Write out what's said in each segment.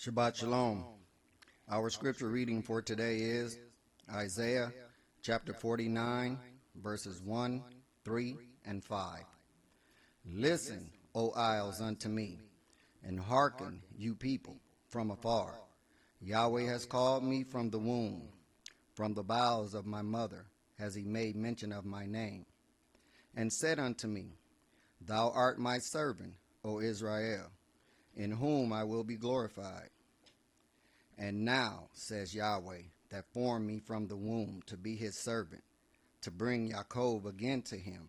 Shabbat Shalom. Our scripture reading for today is Isaiah chapter 49, verses 1, 3, and 5. Listen, O isles, unto me, and hearken, you people, from afar. Yahweh has called me from the womb. From the bowels of my mother has he made mention of my name, and said unto me, Thou art my servant, O Israel, in whom I will be glorified. And now, says Yahweh, that formed me from the womb to be his servant, to bring Jacob again to him.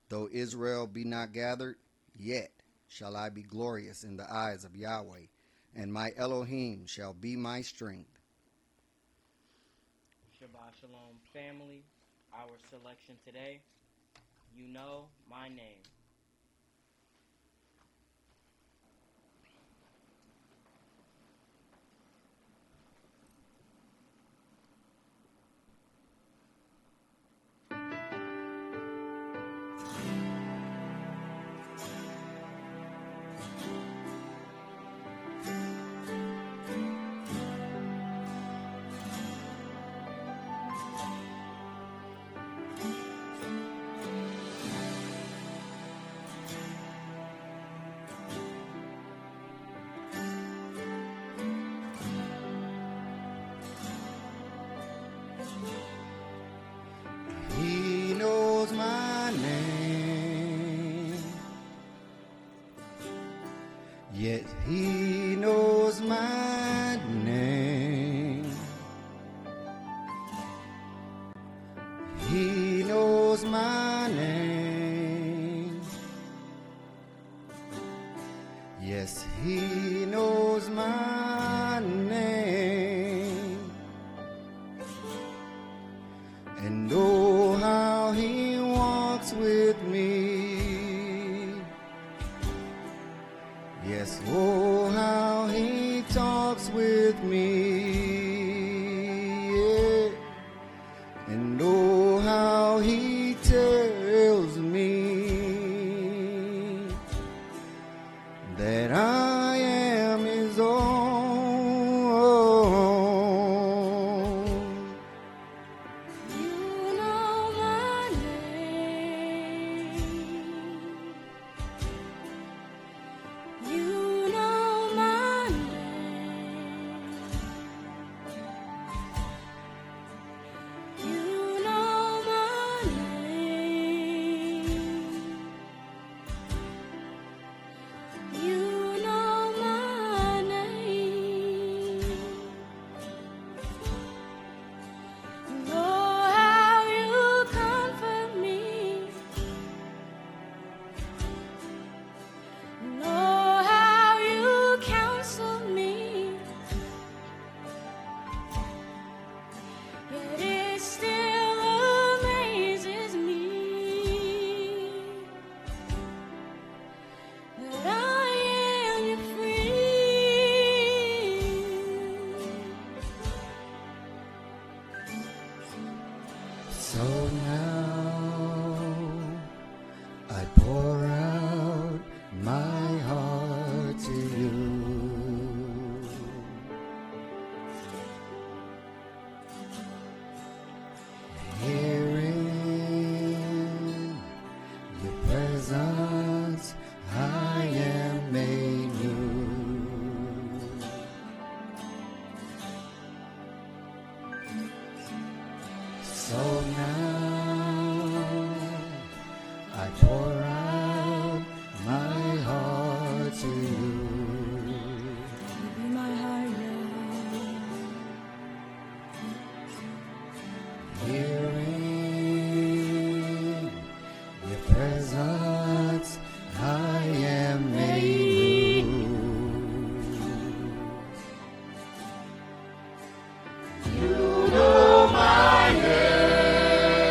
Though Israel be not gathered, yet shall I be glorious in the eyes of Yahweh, and my Elohim shall be my strength. Shabbat Shalom, family. Our selection today, You Know My Name. He knows my name, yet he knows my name. He knows my name. Yes, he knows my name. And oh, how he walks with me. Yes, oh, how he talks with me. Yeah. And oh, how he tells me that I am his own. You know my name. You know my name. You know my name. You know my name. Oh, how you comfort me. Oh, how you counsel me. Yet it still amazes me that I am your friend. So now I pour out my heart to you. Here in your presence I am made new. So now I pour out my heart to you. Be my heart Here in your presence I am made new. You know my name.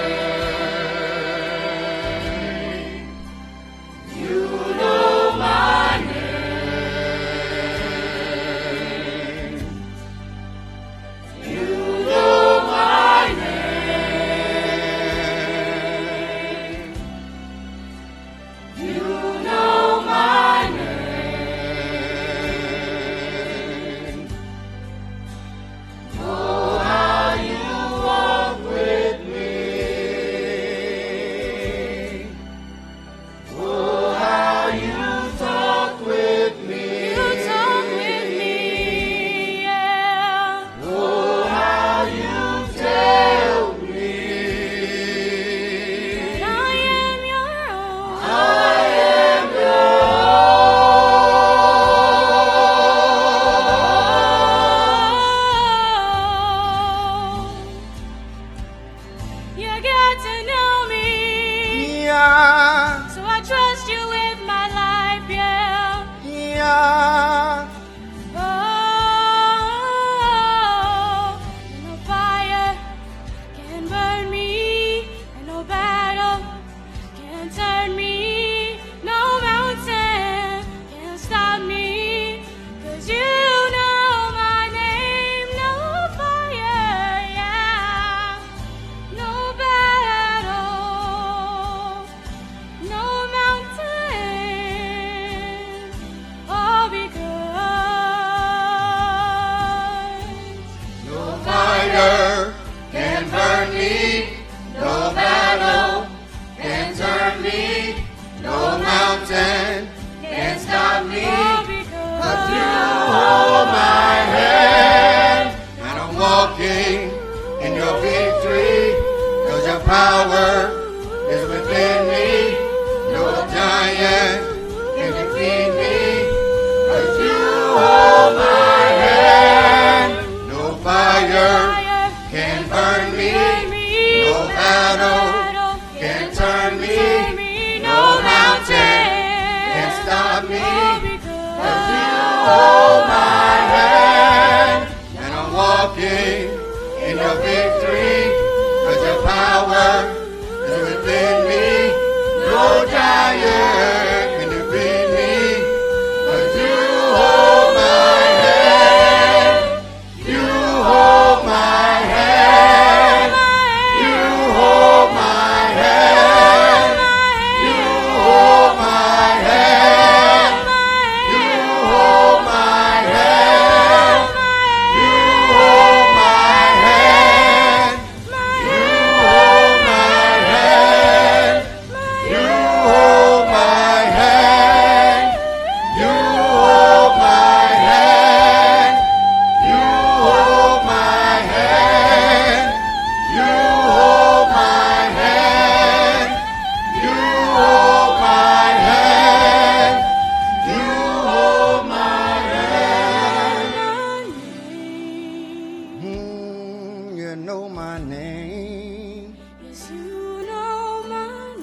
know my name. Yes, you know my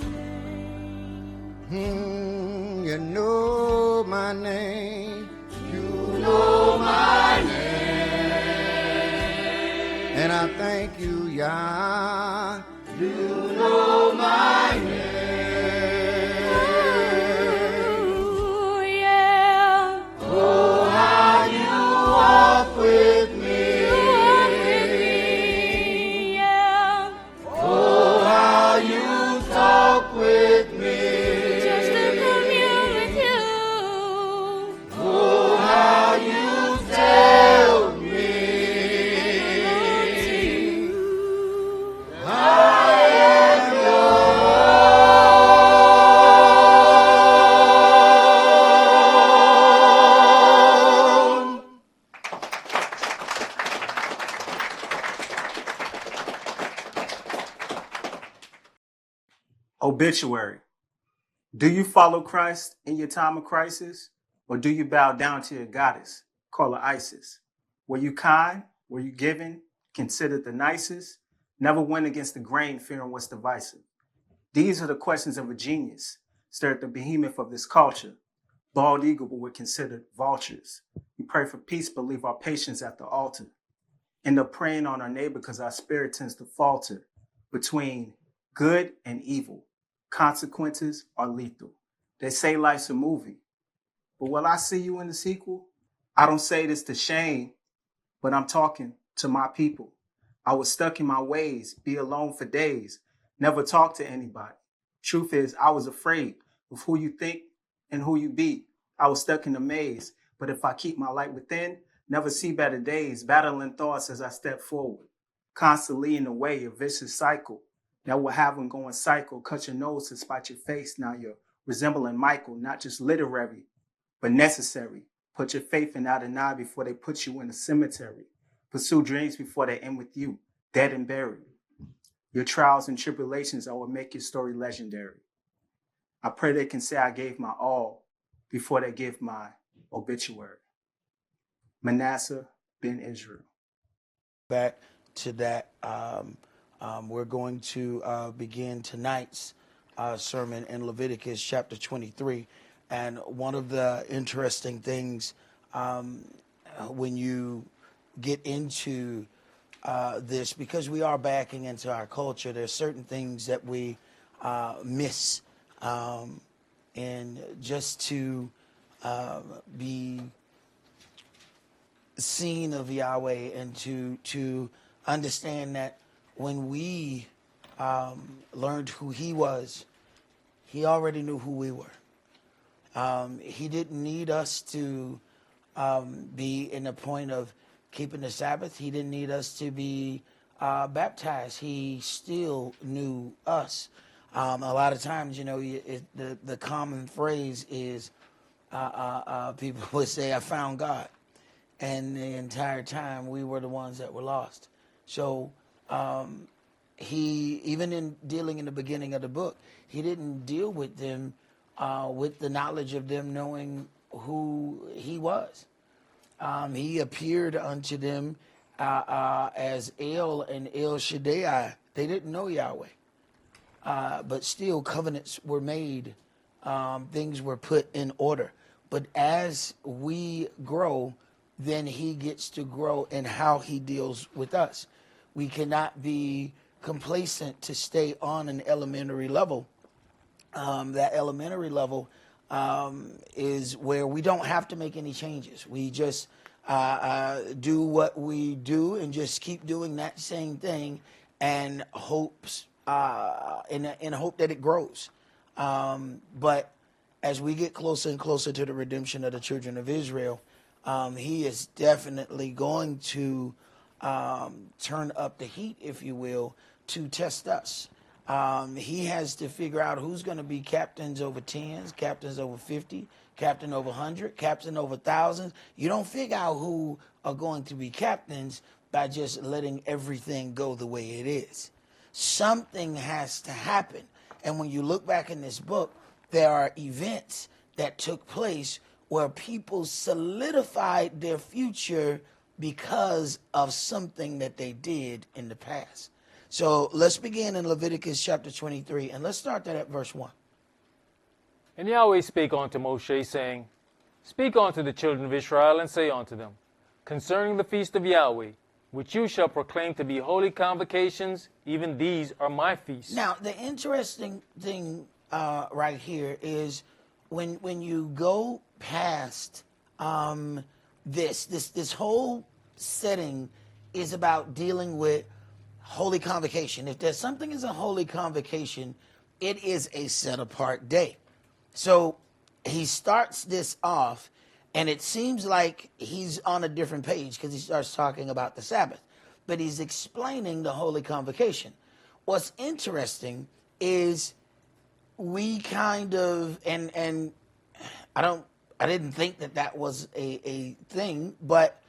name. You know my name. You know my name. And I thank you, Yah. You know my name. Ooh, yeah. Oh, how you walk with me. You walk with me, yeah. Oh, how you talk with me. Just to commune with you. Oh, how you tell me. Obituary. Do you follow Christ in your time of crisis? Or do you bow down to your goddess, call her Isis? Were you kind? Were you giving? Considered the nicest? Never went against the grain, fearing what's divisive? These are the questions of a genius, stirred the behemoth of this culture. Bald eagle, but we're considered vultures. We pray for peace, but leave our patience at the altar. End up praying on our neighbor because our spirit tends to falter between good and evil. Consequences are lethal. They say life's a movie, but will I see you in the sequel? I don't say this to shame, but I'm talking to my people. I was stuck in my ways, be alone for days, never talk to anybody. Truth is, I was afraid of who you think and who you be. I was stuck in a maze, but if I keep my light within, never see better days, battling thoughts as I step forward. Constantly in the way, a vicious cycle that will have them going cycle. Cut your nose to spite your face. Now you're resembling Michael, not just literary, but necessary. Put your faith in Adonai before they put you in a cemetery. Pursue dreams before they end with you, dead and buried. Your trials and tribulations are what make your story legendary. I pray they can say I gave my all before they give my obituary. Manasseh ben Israel. Back to that, we're going to begin tonight's sermon in Leviticus chapter 23. And one of the interesting things when you get into this, because we are backing into our culture, there's certain things that we miss. And just to be seen of Yahweh and to understand that when we learned who he was, he already knew who we were. He didn't need us to be in the point of keeping the Sabbath. He didn't need us to be baptized. He still knew us. A lot of times, you know, the common phrase is people would say, I found God. And the entire time we were the ones that were lost. So he, even in dealing in the beginning of the book, he didn't deal with them with the knowledge of them knowing who he was. He appeared unto them as El and El Shaddai. They didn't know Yahweh. But still covenants were made. Things were put in order. But as we grow, then he gets to grow in how he deals with us. We cannot be complacent to stay on an elementary level. That elementary level is where we don't have to make any changes. We just do what we do and just keep doing that same thing and hopes in hope that it grows. But as we get closer and closer to the redemption of the children of Israel, he is definitely going to turn up the heat, if you will, to test us. He has to figure out who's going to be captains over tens, captains over 50, captain over 100, captain over thousands. You don't figure out who are going to be captains by just letting everything go the way it is. Something has to happen. And when you look back in this book, there are events that took place where people solidified their future because of something that they did in the past. So let's begin in Leviticus chapter 23, and let's start that at verse 1. And Yahweh spake unto Moshe, saying, Speak unto the children of Israel, and say unto them, Concerning the feast of Yahweh, which you shall proclaim to be holy convocations, even these are my feasts. Now, the interesting thing right here is when you go past this whole setting is about dealing with holy convocation. If there's something is a holy convocation, it is a set apart day. So he starts this off, and it seems like he's on a different page because he starts talking about the Sabbath, but he's explaining the holy convocation. What's interesting is we kind of, and I didn't think that was a thing, but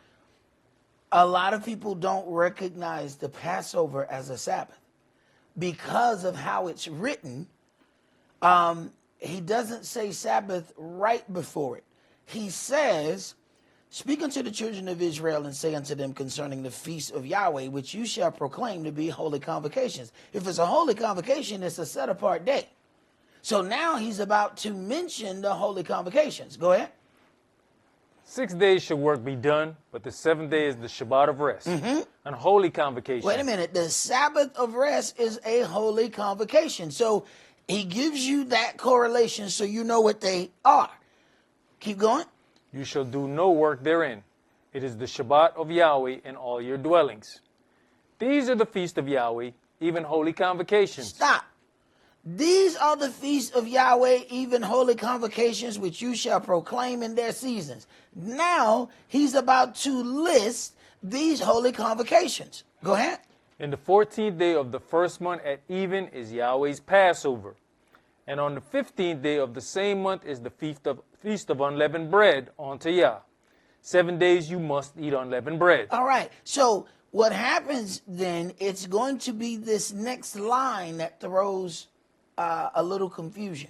a lot of people don't recognize the Passover as a Sabbath because of how it's written. He doesn't say Sabbath right before it. He says, Speak unto the children of Israel and say unto them concerning the feast of Yahweh, which you shall proclaim to be holy convocations. If it's a holy convocation, it's a set apart day. So now he's about to mention the holy convocations. Go ahead. 6 days shall work be done, but the seventh day is the Shabbat of rest, an holy convocation. Wait a minute. The Sabbath of rest is a holy convocation. So he gives you that correlation so you know what they are. Keep going. You shall do no work therein. It is the Shabbat of Yahweh in all your dwellings. These are the feast of Yahweh, even holy convocations. Stop. These are the feasts of Yahweh, even holy convocations, which you shall proclaim in their seasons. Now he's about to list these holy convocations. Go ahead. In the 14th day of the first month at even is Yahweh's Passover. And on the 15th day of the same month is the feast of unleavened bread unto Yah. 7 days you must eat unleavened bread. All right. So what happens then, it's going to be this next line that throws a little confusion.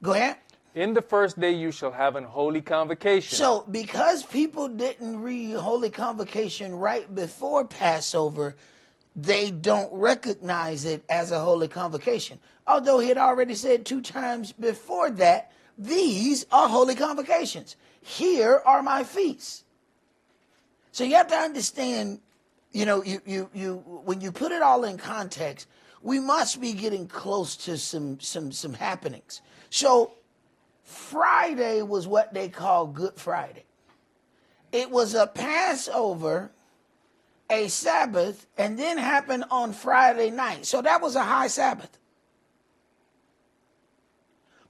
Go ahead. In the first day you shall have an holy convocation. So because people didn't read holy convocation right before Passover, they don't recognize it as a holy convocation. Although he had already said 2 times before that, these are holy convocations. Here are my feasts. So you have to understand, you when you put it all in context, we must be getting close to some happenings. So Friday was what they call Good Friday. It was a Passover, a Sabbath, and then happened on Friday night. So that was a high Sabbath.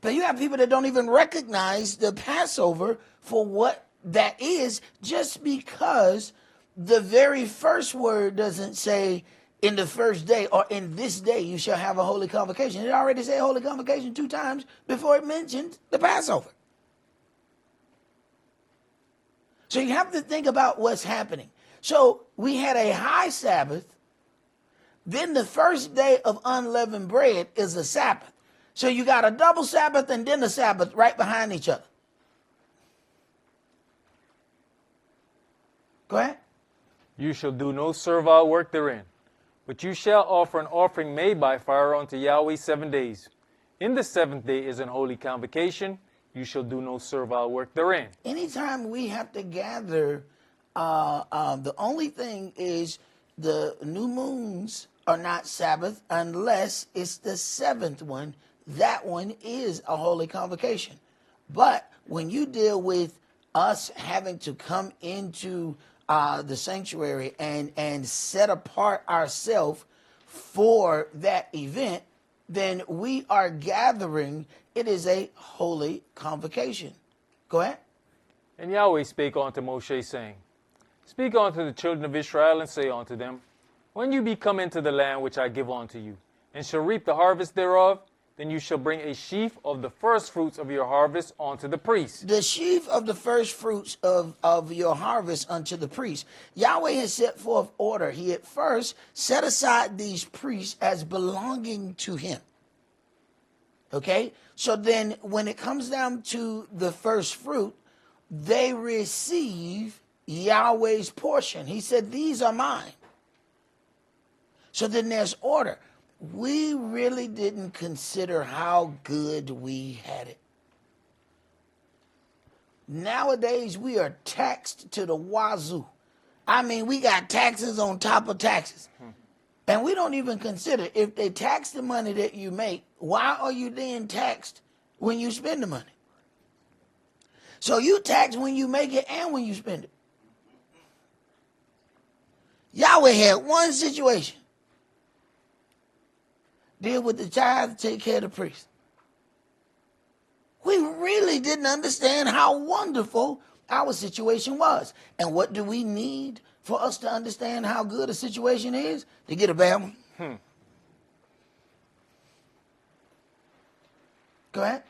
But you have people that don't even recognize the Passover for what that is, just because the very first word doesn't say in the first day or in this day you shall have a holy convocation. It already said holy convocation 2 times before it mentioned the Passover. So you have to think about what's happening. So we had a high Sabbath. Then the first day of unleavened bread is a Sabbath. So you got a double Sabbath and then a Sabbath right behind each other. Go ahead. You shall do no servile work therein, but you shall offer an offering made by fire unto Yahweh 7 days. In the 7th day is an holy convocation. You shall do no servile work therein. Anytime we have to gather, the only thing is the new moons are not Sabbath unless it's the 7th one. That one is a holy convocation. But when you deal with us having to come into the sanctuary and set apart ourselves for that event, then we are gathering. It is a holy convocation. Go ahead. And Yahweh spake unto Moshe, saying, Speak unto the children of Israel, and say unto them, When you be come into the land which I give unto you, and shall reap the harvest thereof, then you shall bring a sheaf of the first fruits of your harvest unto the priest. The sheaf of the first fruits of your harvest unto the priest. Yahweh has set forth order. He at first set aside these priests as belonging to him. Okay? So then when it comes down to the first fruit, they receive Yahweh's portion. He said, these are mine. So then there's order. We really didn't consider how good we had it. Nowadays, we are taxed to the wazoo. I mean, we got taxes on top of taxes. And we don't even consider, if they tax the money that you make, why are you then taxed when you spend the money? So you tax when you make it and when you spend it. Yahweh had one situation. Deal with the tithe, take care of the priest. We really didn't understand how wonderful our situation was. And what do we need for us to understand how good a situation is? To get a bad one? Go ahead.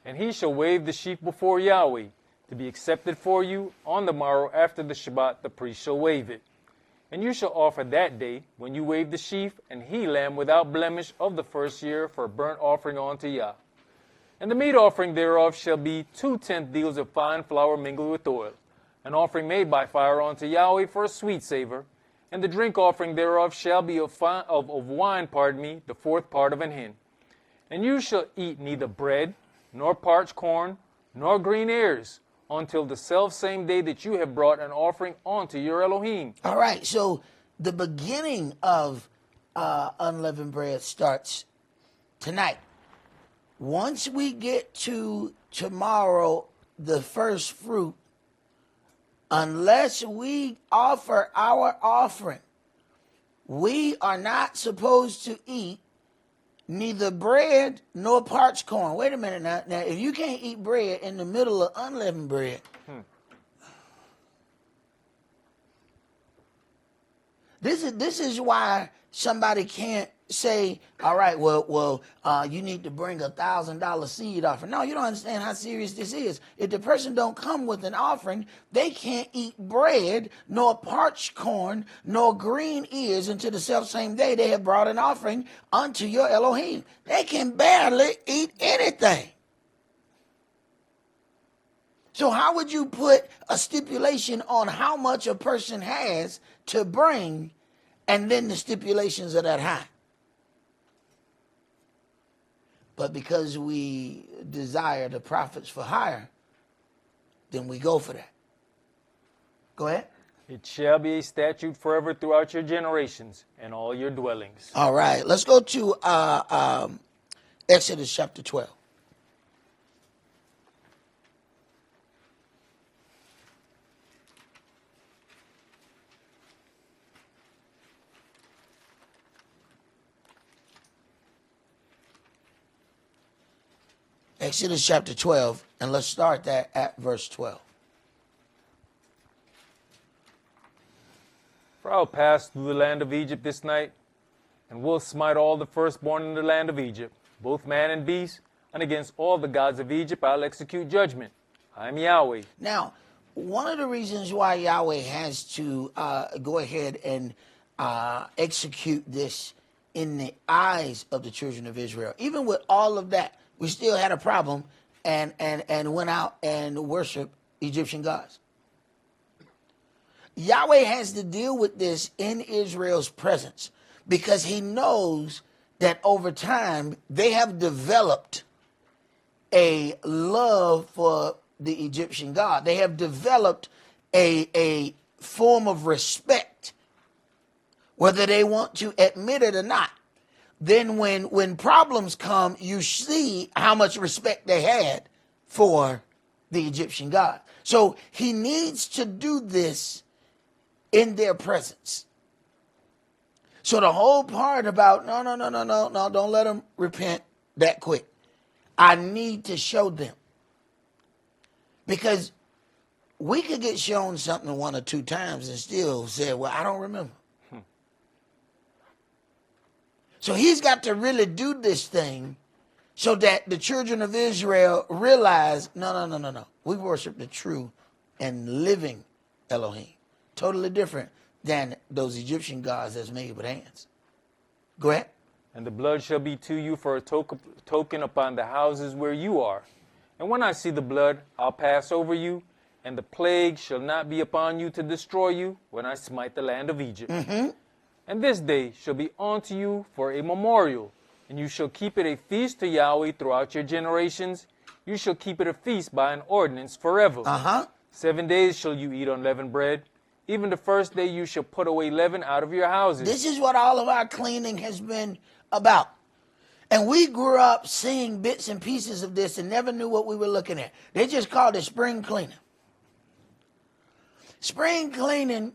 And he shall wave the sheaf before Yahweh, to be accepted for you. On the morrow after the Shabbat, the priest shall wave it. And you shall offer that day, when you wave the sheaf, an he-lamb without blemish of the first year for a burnt offering unto Yah. And the meat offering thereof shall be 2/10 deals of fine flour mingled with oil, an offering made by fire unto Yahweh for a sweet savor. And the drink offering thereof shall be of wine, the 4th part of an hin. And you shall eat neither bread, nor parched corn, nor green ears, until the selfsame day that you have brought an offering unto your Elohim. All right, so the beginning of unleavened bread starts tonight. Once we get to tomorrow, the first fruit, unless we offer our offering, we are not supposed to eat neither bread nor parched corn. Wait a minute now. Now, if you can't eat bread in the middle of unleavened bread, this is why somebody can't say, all right, well, you need to bring $1,000 seed offering. No, you don't understand how serious this is. If the person don't come with an offering, they can't eat bread, nor parched corn, nor green ears until the self-same day they have brought an offering unto your Elohim. They can barely eat anything. So how would you put a stipulation on how much a person has to bring, and then the stipulations are that high? But because we desire the prophets for hire, then we go for that. Go ahead. It shall be a statute forever throughout your generations and all your dwellings. All right, let's go to Exodus chapter 12. Exodus chapter 12, and let's start that at verse 12. For I will pass through the land of Egypt this night, and will smite all the firstborn in the land of Egypt, both man and beast, and against all the gods of Egypt I'll execute judgment. I am Yahweh. Now, one of the reasons why Yahweh has to go ahead and execute this in the eyes of the children of Israel, even with all of that, we still had a problem and went out and worshiped Egyptian gods. Yahweh has to deal with this in Israel's presence because he knows that over time they have developed a love for the Egyptian god. They have developed a form of respect, whether they want to admit it or not. Then when problems come, you see how much respect they had for the Egyptian god. So he needs to do this in their presence. So the whole part about, no, don't let them repent that quick. I need to show them. Because we could get shown something 1 or 2 times and still say, well, I don't remember. So he's got to really do this thing so that the children of Israel realize, no. We worship the true and living Elohim. Totally different than those Egyptian gods that's made with hands. Go ahead. And the blood shall be to you for a token upon the houses where you are. And when I see the blood, I'll pass over you, and the plague shall not be upon you to destroy you when I smite the land of Egypt. And this day shall be unto you for a memorial, and you shall keep it a feast to Yahweh throughout your generations. You shall keep it a feast by an ordinance forever. 7 days shall you eat unleavened bread. Even the first day you shall put away leaven out of your houses. This is what all of our cleaning has been about. And we grew up seeing bits and pieces of this and never knew what we were looking at. They just called it spring cleaning. Spring cleaning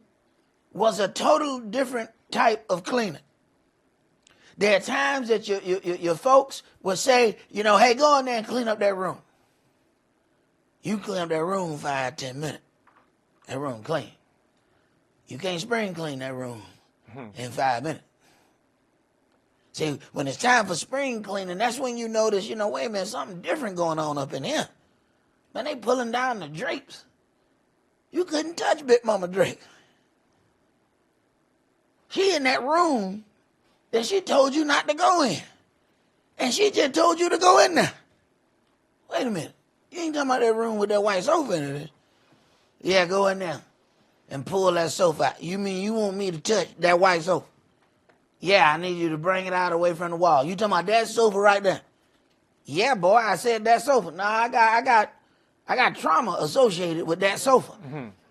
was a total different type of cleaning. There are times that your folks will say, you know, hey, go in there and clean up that room. You clean up that room 5-10 minutes. That room clean. You can't spring clean that room in 5 minutes. See, when it's time for spring cleaning, that's when you notice, you know, wait a minute, something different going on up in here. Man, they pulling down the drapes. You couldn't touch Big Mama Drake. She in that room that she told you not to go in. And she just told you to go in there. Wait a minute. You ain't talking about that room with that white sofa in it? Yeah, go in there and pull that sofa out. You mean you want me to touch that white sofa? Yeah, I need you to bring it out away from the wall. You talking about that sofa right there? Yeah, boy, I said that sofa. No, I got trauma associated with that sofa.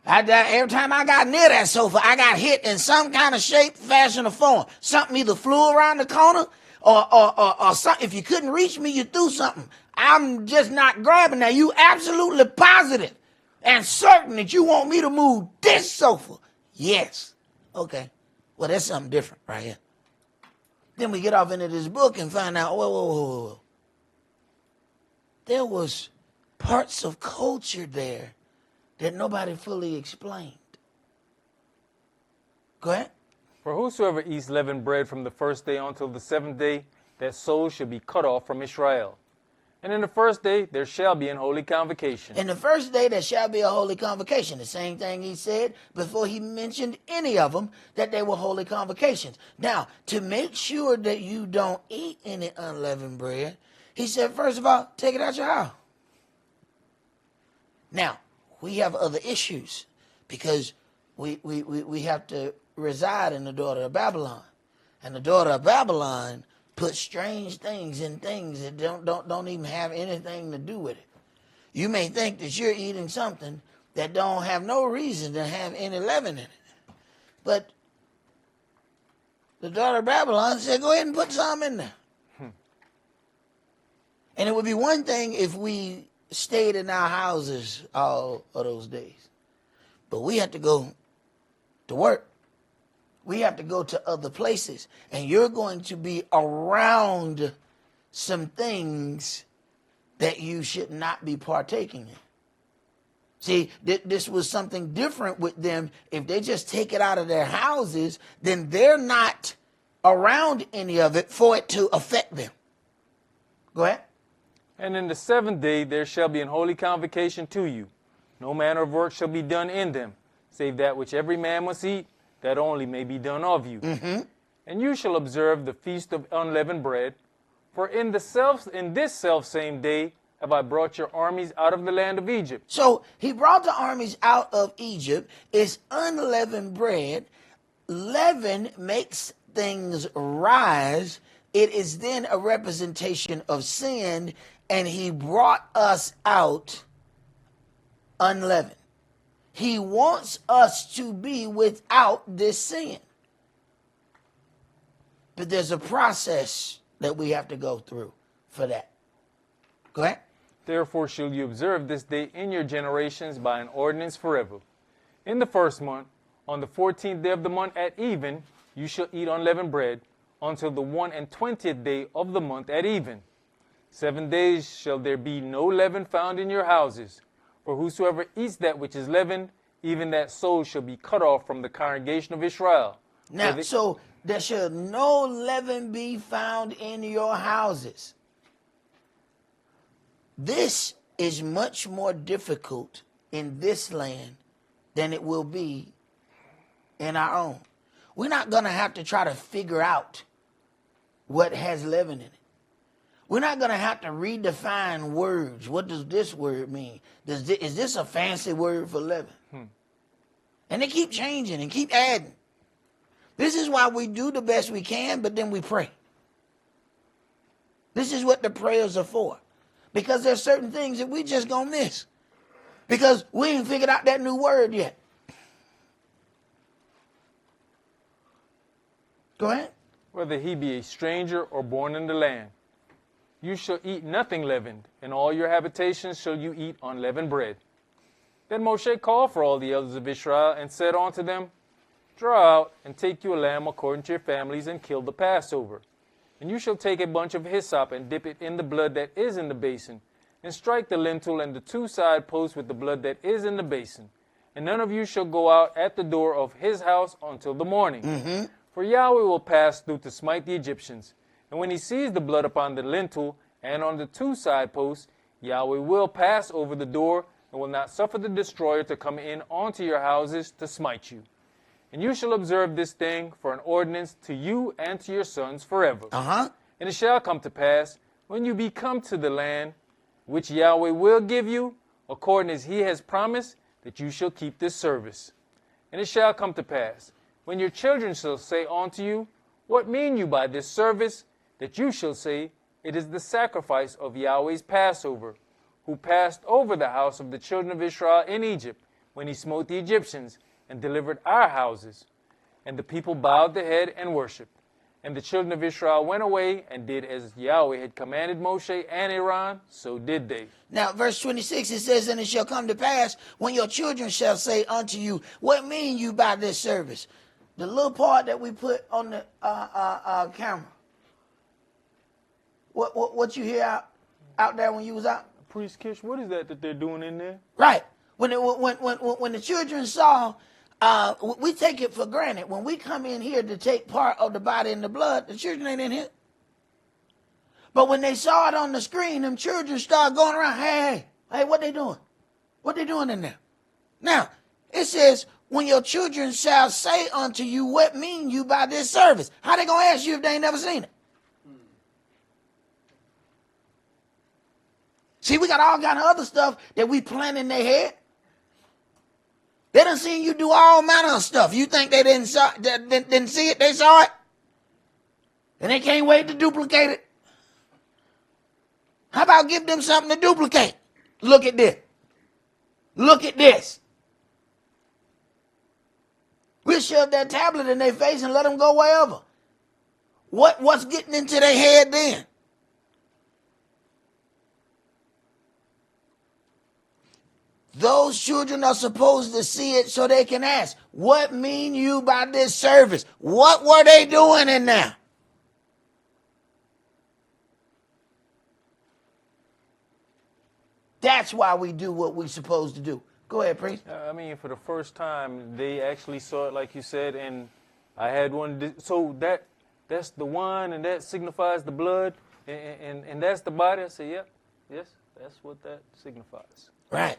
Every time I got near that sofa, I got hit in some kind of shape, fashion, or form. Something either flew around the corner or something. If you couldn't reach me, you threw something. I'm just not grabbing that. You absolutely positive and certain that you want me to move this sofa? Yes. Okay. Well, that's something different right here. Then we get off into this book and find out, whoa. There was parts of culture there that nobody fully explained. Go ahead. For whosoever eats leavened bread from the first day until the seventh day, that soul shall be cut off from Israel. And in the first day there shall be an holy convocation. In the first day there shall be a holy convocation. The same thing he said before he mentioned any of them, that they were holy convocations. Now, to make sure that you don't eat any unleavened bread, he said, first of all, take it out your house. Now, we have other issues because we have to reside in the daughter of Babylon. And the daughter of Babylon put strange things in things that don't even have anything to do with it. You may think that you're eating something that don't have no reason to have any leaven in it. But the daughter of Babylon said, go ahead and put some in there. And it would be one thing if we stayed in our houses all of those days. But we have to go to work. We have to go to other places. And you're going to be around some things that you should not be partaking in. See, this was something different with them. If they just take it out of their houses, then they're not around any of it for it to affect them. Go ahead. And in the seventh day there shall be an holy convocation to you. No manner of work shall be done in them, save that which every man must eat, that only may be done of you. And you shall observe the feast of unleavened bread, for in this self same day have I brought your armies out of the land of Egypt. So he brought the armies out of Egypt. It's unleavened bread. Leaven makes things rise. It is then a representation of sin, and he brought us out unleavened. He wants us to be without this sin. But there's a process that we have to go through for that. Go ahead. Therefore shall you observe this day in your generations by an ordinance forever. In the first month, on the 14th day of the month at even, you shall eat unleavened bread, until the 21st day of the month at even. 7 days shall there be no leaven found in your houses. For whosoever eats that which is leavened, even that soul shall be cut off from the congregation of Israel. Now, so there shall no leaven be found in your houses. This is much more difficult in this land than it will be in our own. We're not going to have to try to figure out what has leaven in it. We're not going to have to redefine words. What does this word mean? Is this a fancy word for leaven? And they keep changing and keep adding. This is why we do the best we can, but then we pray. This is what the prayers are for. Because there's certain things that we just going to miss. Because we ain't figured out that new word yet. Go ahead. Whether he be a stranger or born in the land, you shall eat nothing leavened, and all your habitations shall you eat unleavened bread. Then Moshe called for all the elders of Israel, and said unto them, Draw out, and take you a lamb according to your families, and kill the Passover. And you shall take a bunch of hyssop, and dip it in the blood that is in the basin, and strike the lintel and the 2 side posts with the blood that is in the basin. And none of you shall go out at the door of his house until the morning. For Yahweh will pass through to smite the Egyptians. And when he sees the blood upon the lintel and on the 2 side posts, Yahweh will pass over the door, and will not suffer the destroyer to come in onto your houses to smite you. And you shall observe this thing for an ordinance to you and to your sons forever. And it shall come to pass, when you be come to the land which Yahweh will give you, according as he has promised, that you shall keep this service. And it shall come to pass, when your children shall say unto you, What mean you by this service? That you shall say, It is the sacrifice of Yahweh's Passover, who passed over the house of the children of Israel in Egypt, when he smote the Egyptians, and delivered our houses. And the people bowed their head and worshipped. And the children of Israel went away, and did as Yahweh had commanded Moshe and Aaron, so did they. Now, verse 26, it says, And it shall come to pass, when your children shall say unto you, What mean you by this service? The little part that we put on the camera. What you hear out there when you was out? Priest Kish, what is that they're doing in there? Right. When the children saw, we take it for granted. When we come in here to take part of the body and the blood, the children ain't in here. But when they saw it on the screen, them children started going around, hey, what they doing? What they doing in there? Now, it says, when your children shall say unto you, What mean you by this service? How they going to ask you if they ain't never seen it? See, we got all kind of other stuff that we plant in their head. They done seen you do all manner of stuff. You think they didn't see it? They saw it. And they can't wait to duplicate it. How about give them something to duplicate? Look at this. Look at this. We'll shove that tablet in their face and let them go wherever. What's getting into their head then? Those children are supposed to see it so they can ask, What mean you by this service? What were they doing in there? That's why we do what we're supposed to do. Go ahead, priest. I mean, for the first time, they actually saw it, like you said, and I had one. So that's the wine, and that signifies the blood, and that's the body. I said, yes, that's what that signifies. Right.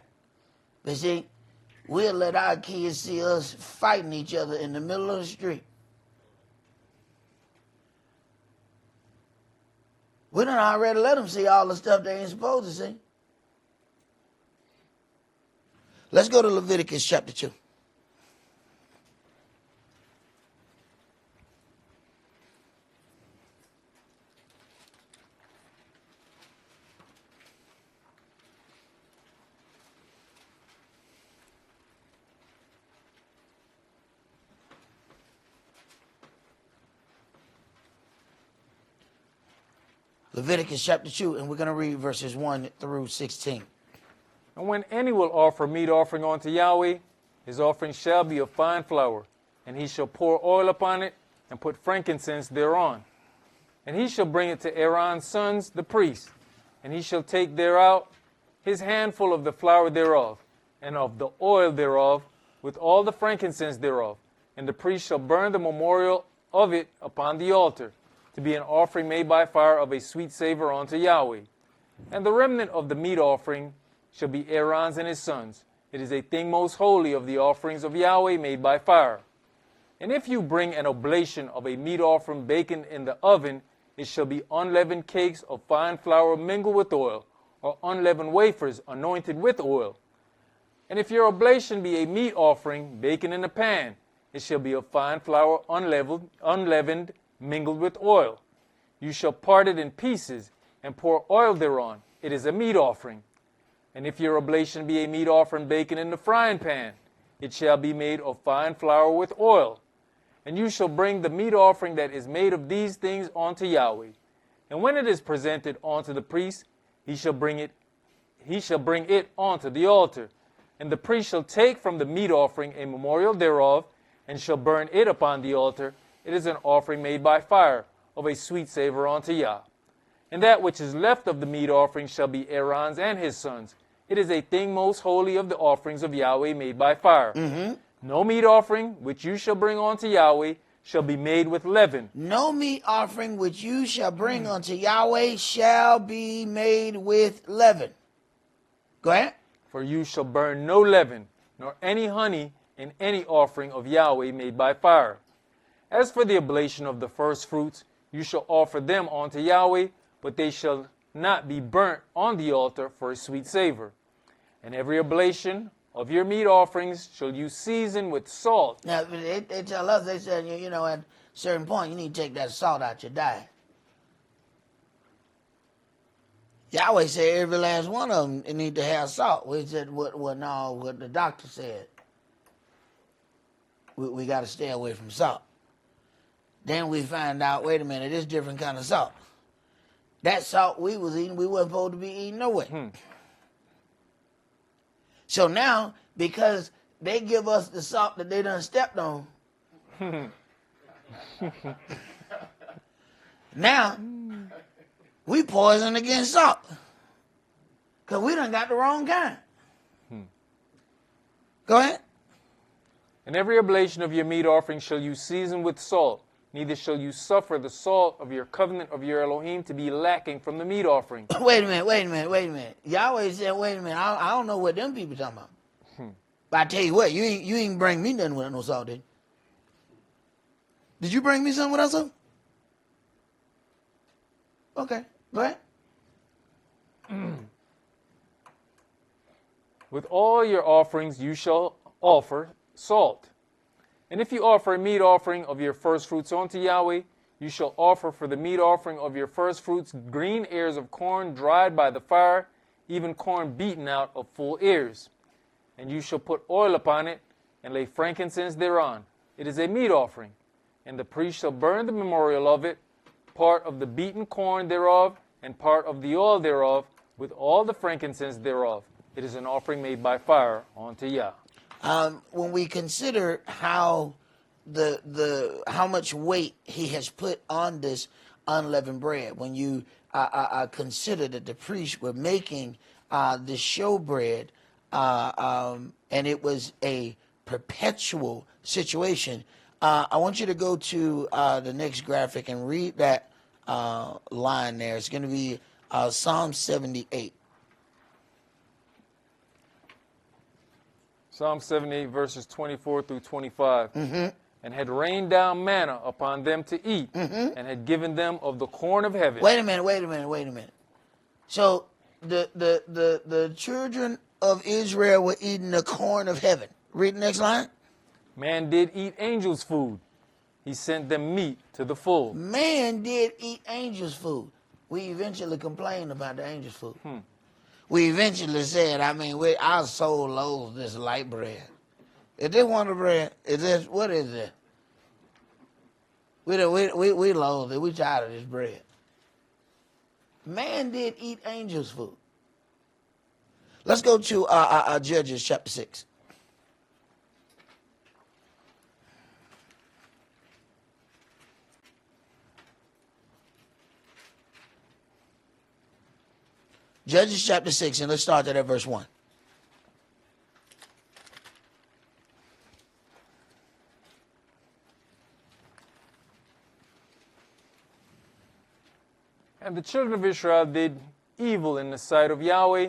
But see, we'll let our kids see us fighting each other in the middle of the street. We done already let them see all the stuff they ain't supposed to see. Let's go to Leviticus chapter 2. Leviticus chapter 2, and we're going to read verses 1 through 16. And when any will offer meat offering unto Yahweh, his offering shall be of fine flour, and he shall pour oil upon it, and put frankincense thereon. And he shall bring it to Aaron's sons, the priests, and he shall take thereout his handful of the flour thereof, and of the oil thereof, with all the frankincense thereof. And the priest shall burn the memorial of it upon the altar, to be an offering made by fire of a sweet savor unto Yahweh. And the remnant of the meat offering shall be Aaron's and his sons. It is a thing most holy of the offerings of Yahweh made by fire. And if you bring an oblation of a meat offering baken in the oven, it shall be unleavened cakes of fine flour mingled with oil, or unleavened wafers anointed with oil. And if your oblation be a meat offering baken in a pan, it shall be of fine flour unleavened, mingled with oil. You shall part it in pieces, and pour oil thereon. It is a meat offering. And if your oblation be a meat offering baken in the frying pan, it shall be made of fine flour with oil. And you shall bring the meat offering that is made of these things unto Yahweh. And when it is presented unto the priest, he shall bring it unto the altar. And the priest shall take from the meat offering a memorial thereof, and shall burn it upon the altar. It is an offering made by fire, of a sweet savor unto Yah. And that which is left of the meat offering shall be Aaron's and his sons. It is a thing most holy of the offerings of Yahweh made by fire. No meat offering which you shall bring unto Yahweh shall be made with leaven. No meat offering which you shall bring unto Yahweh shall be made with leaven. Go ahead. For you shall burn no leaven, nor any honey in any offering of Yahweh made by fire. As for the oblation of the first fruits, you shall offer them unto Yahweh, but they shall not be burnt on the altar for a sweet savor. And every oblation of your meat offerings shall you season with salt. Now, they tell us, they said, at a certain point, you need to take that salt out your diet. Yahweh said every last one of them need to have salt. We said what the doctor said. We got to stay away from salt. Then we find out, wait a minute, it's different kind of salt. That salt we was eating, we wasn't supposed to be eating no way. So now, because they give us the salt that they done stepped on, now we poison against salt. Because we done got the wrong kind. Go ahead. And every oblation of your meat offering shall you season with salt. Neither shall you suffer the salt of your covenant of your Elohim to be lacking from the meat offering. Wait a minute. Yahweh said, wait a minute, I don't know what them people talking about. But I tell you what, you ain't bring me nothing without no salt, did you? Did you bring me something without salt? Okay, go ahead. With all your offerings you shall offer salt. And if you offer a meat offering of your first fruits unto Yahweh, you shall offer for the meat offering of your first fruits green ears of corn dried by the fire, even corn beaten out of full ears. And you shall put oil upon it, and lay frankincense thereon. It is a meat offering. And the priest shall burn the memorial of it, part of the beaten corn thereof, and part of the oil thereof, with all the frankincense thereof. It is an offering made by fire unto Yah. When we consider how how much weight he has put on this unleavened bread, when you consider that the priests were making the showbread, and it was a perpetual situation. I want you to go to the next graphic and read that line there. It's going to be Psalm 78. Psalm 78, verses 24 through 25. And had rained down manna upon them to eat, and had given them of the corn of heaven. Wait a minute. So the children of Israel were eating the corn of heaven. Read the next line. Man did eat angels' food. He sent them meat to the full. Man did eat angels' food. We eventually complained about the angels' food. We eventually said, our soul loathes this light bread. Is this Wonder Bread? What is it? We loathe it. We tired of this bread. Man did eat angels' food. Let's go to Judges chapter 6. Judges chapter 6, and let's start at verse 1. And the children of Israel did evil in the sight of Yahweh,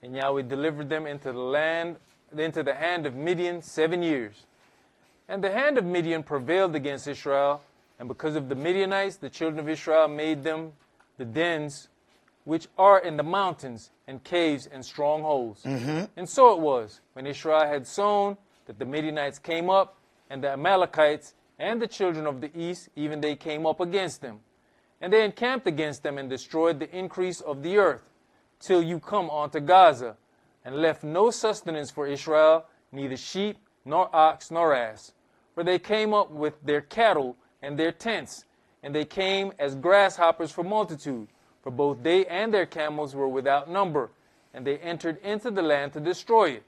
and Yahweh delivered them into the hand of Midian 7 years. And the hand of Midian prevailed against Israel, And because of the Midianites, the children of Israel made them the dens which are in the mountains and caves and strongholds. And so it was, when Israel had sown, that the Midianites came up, and the Amalekites and the children of the east, even they came up against them. And they encamped against them and destroyed the increase of the earth, till you come unto Gaza, and left no sustenance for Israel, neither sheep, nor ox, nor ass. For they came up with their cattle and their tents, and they came as grasshoppers for multitude, for both they and their camels were without number, and they entered into the land to destroy it.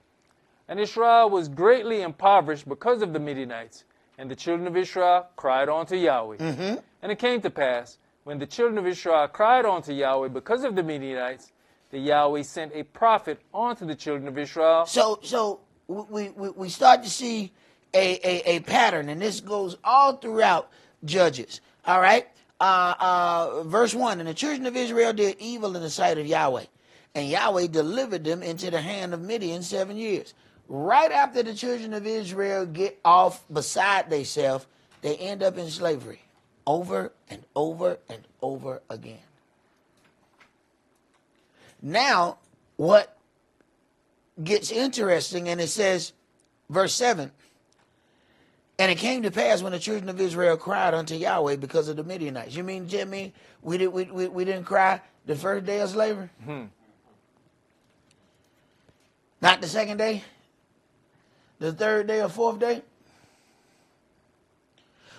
And Israel was greatly impoverished because of the Midianites, and the children of Israel cried unto Yahweh. And it came to pass, when the children of Israel cried unto Yahweh because of the Midianites, that Yahweh sent a prophet unto the children of Israel. So we start to see a pattern, and this goes all throughout Judges. All right? Verse 1, and the children of Israel did evil in the sight of Yahweh, and Yahweh delivered them into the hand of Midian 7 years. Right after the children of Israel get off beside themselves, they end up in slavery over and over and over again. Now, what gets interesting, and it says, verse 7, and it came to pass when the children of Israel cried unto Yahweh because of the Midianites. You mean, Jimmy, we didn't cry the first day of slavery? Not the second day? The third day or fourth day?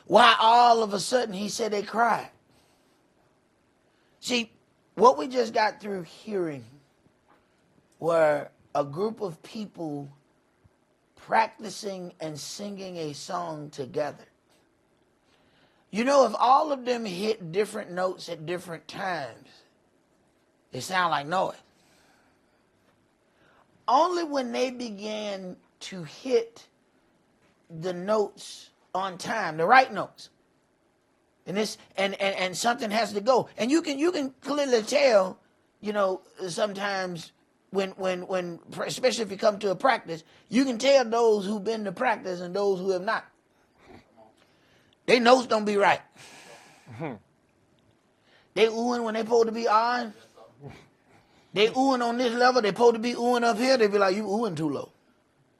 Why all of a sudden he said they cried? See, what we just got through hearing were a group of people practicing and singing a song together. You know, if all of them hit different notes at different times, it sound like noise. Only when they began to hit the notes on time, the right notes, and this and something has to go, and you can clearly tell, you know, sometimes when especially if you come to a practice, you can tell those who've been to practice and those who have not. Their notes don't be right. They oohing when they supposed to be on. They oohing on this level. They supposed to be oohing up here. They be like, you oohing too low.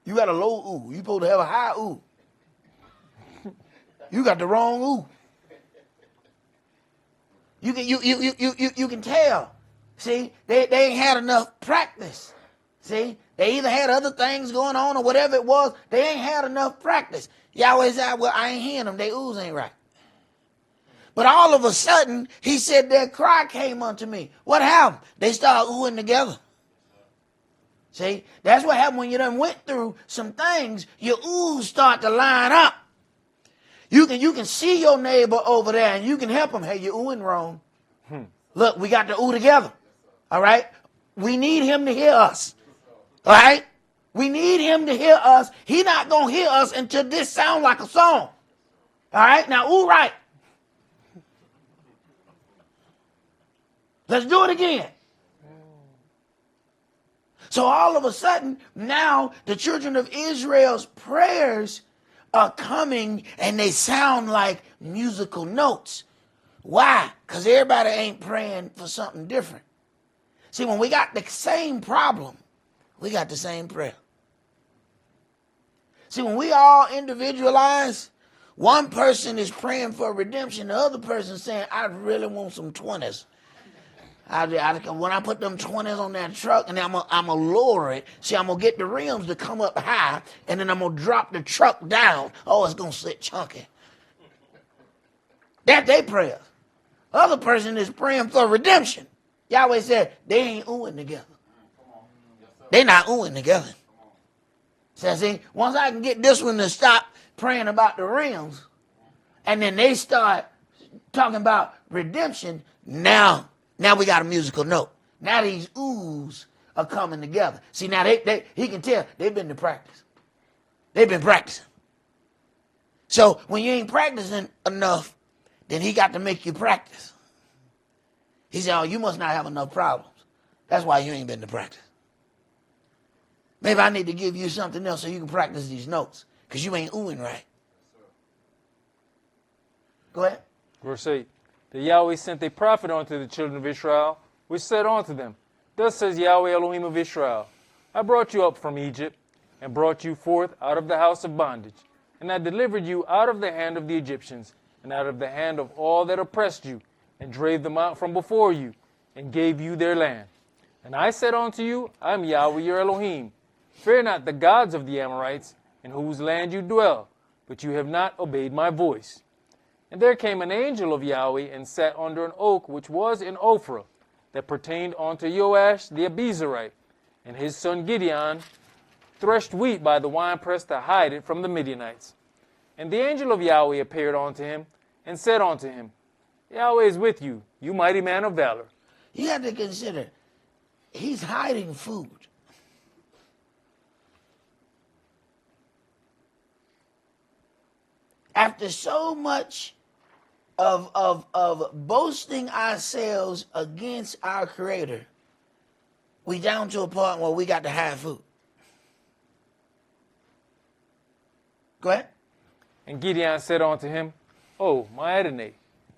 You got a low ooh. You supposed to have a high ooh. You got the wrong ooh. You can tell. See, they ain't had enough practice. See, they either had other things going on or whatever it was. They ain't had enough practice. Yahweh said, well, I ain't hearing them. They oohs ain't right. But all of a sudden, he said, their cry came unto me. What happened? They started oohing together. See, that's what happened when you done went through some things. Your oohs start to line up. You can see your neighbor over there and you can help him. Hey, you're oohing wrong. Look, we got to ooh together. All right? We need him to hear us. All right? We need him to hear us. He not going to hear us until this sounds like a song. All right? Now, ooh right. Let's do it again. So all of a sudden, now the children of Israel's prayers are coming and they sound like musical notes. Why? Because everybody ain't praying for something different. See, when we got the same problem, we got the same prayer. See, when we all individualize, one person is praying for redemption, the other person saying, I really want some 20s. When I put them 20s on that truck, and I'm going to lower it. See, I'm going to get the rims to come up high, and then I'm going to drop the truck down. Oh, it's going to sit chunky. That's their prayer. Other person is praying for redemption. Yahweh said, they ain't oohing together. They not oohing together. So see, once I can get this one to stop praying about the rims, and then they start talking about redemption, now we got a musical note. Now these oohs are coming together. See, now he can tell they've been to practice. They've been practicing. So when you ain't practicing enough, then he got to make you practice. He said, oh, you must not have enough problems. That's why you ain't been to practice. Maybe I need to give you something else so you can practice these notes, because you ain't oohing right. Go ahead. Verse 8. The Yahweh sent a prophet unto the children of Israel, which said unto them, Thus says Yahweh Elohim of Israel, I brought you up from Egypt, and brought you forth out of the house of bondage, and I delivered you out of the hand of the Egyptians, and out of the hand of all that oppressed you, and drave them out from before you, and gave you their land. And I said unto you, I am Yahweh your Elohim. Fear not the gods of the Amorites, in whose land you dwell, but you have not obeyed my voice. And there came an angel of Yahweh, and sat under an oak which was in Ophrah, that pertained unto Joash the Abizarite, and his son Gideon threshed wheat by the winepress to hide it from the Midianites. And the angel of Yahweh appeared unto him, and said unto him, Yahweh is with you, you mighty man of valor. You have to consider, he's hiding food. After so much of boasting ourselves against our Creator, we down to a point where we got to hide food. Go ahead. And Gideon said unto him, O my Adonai,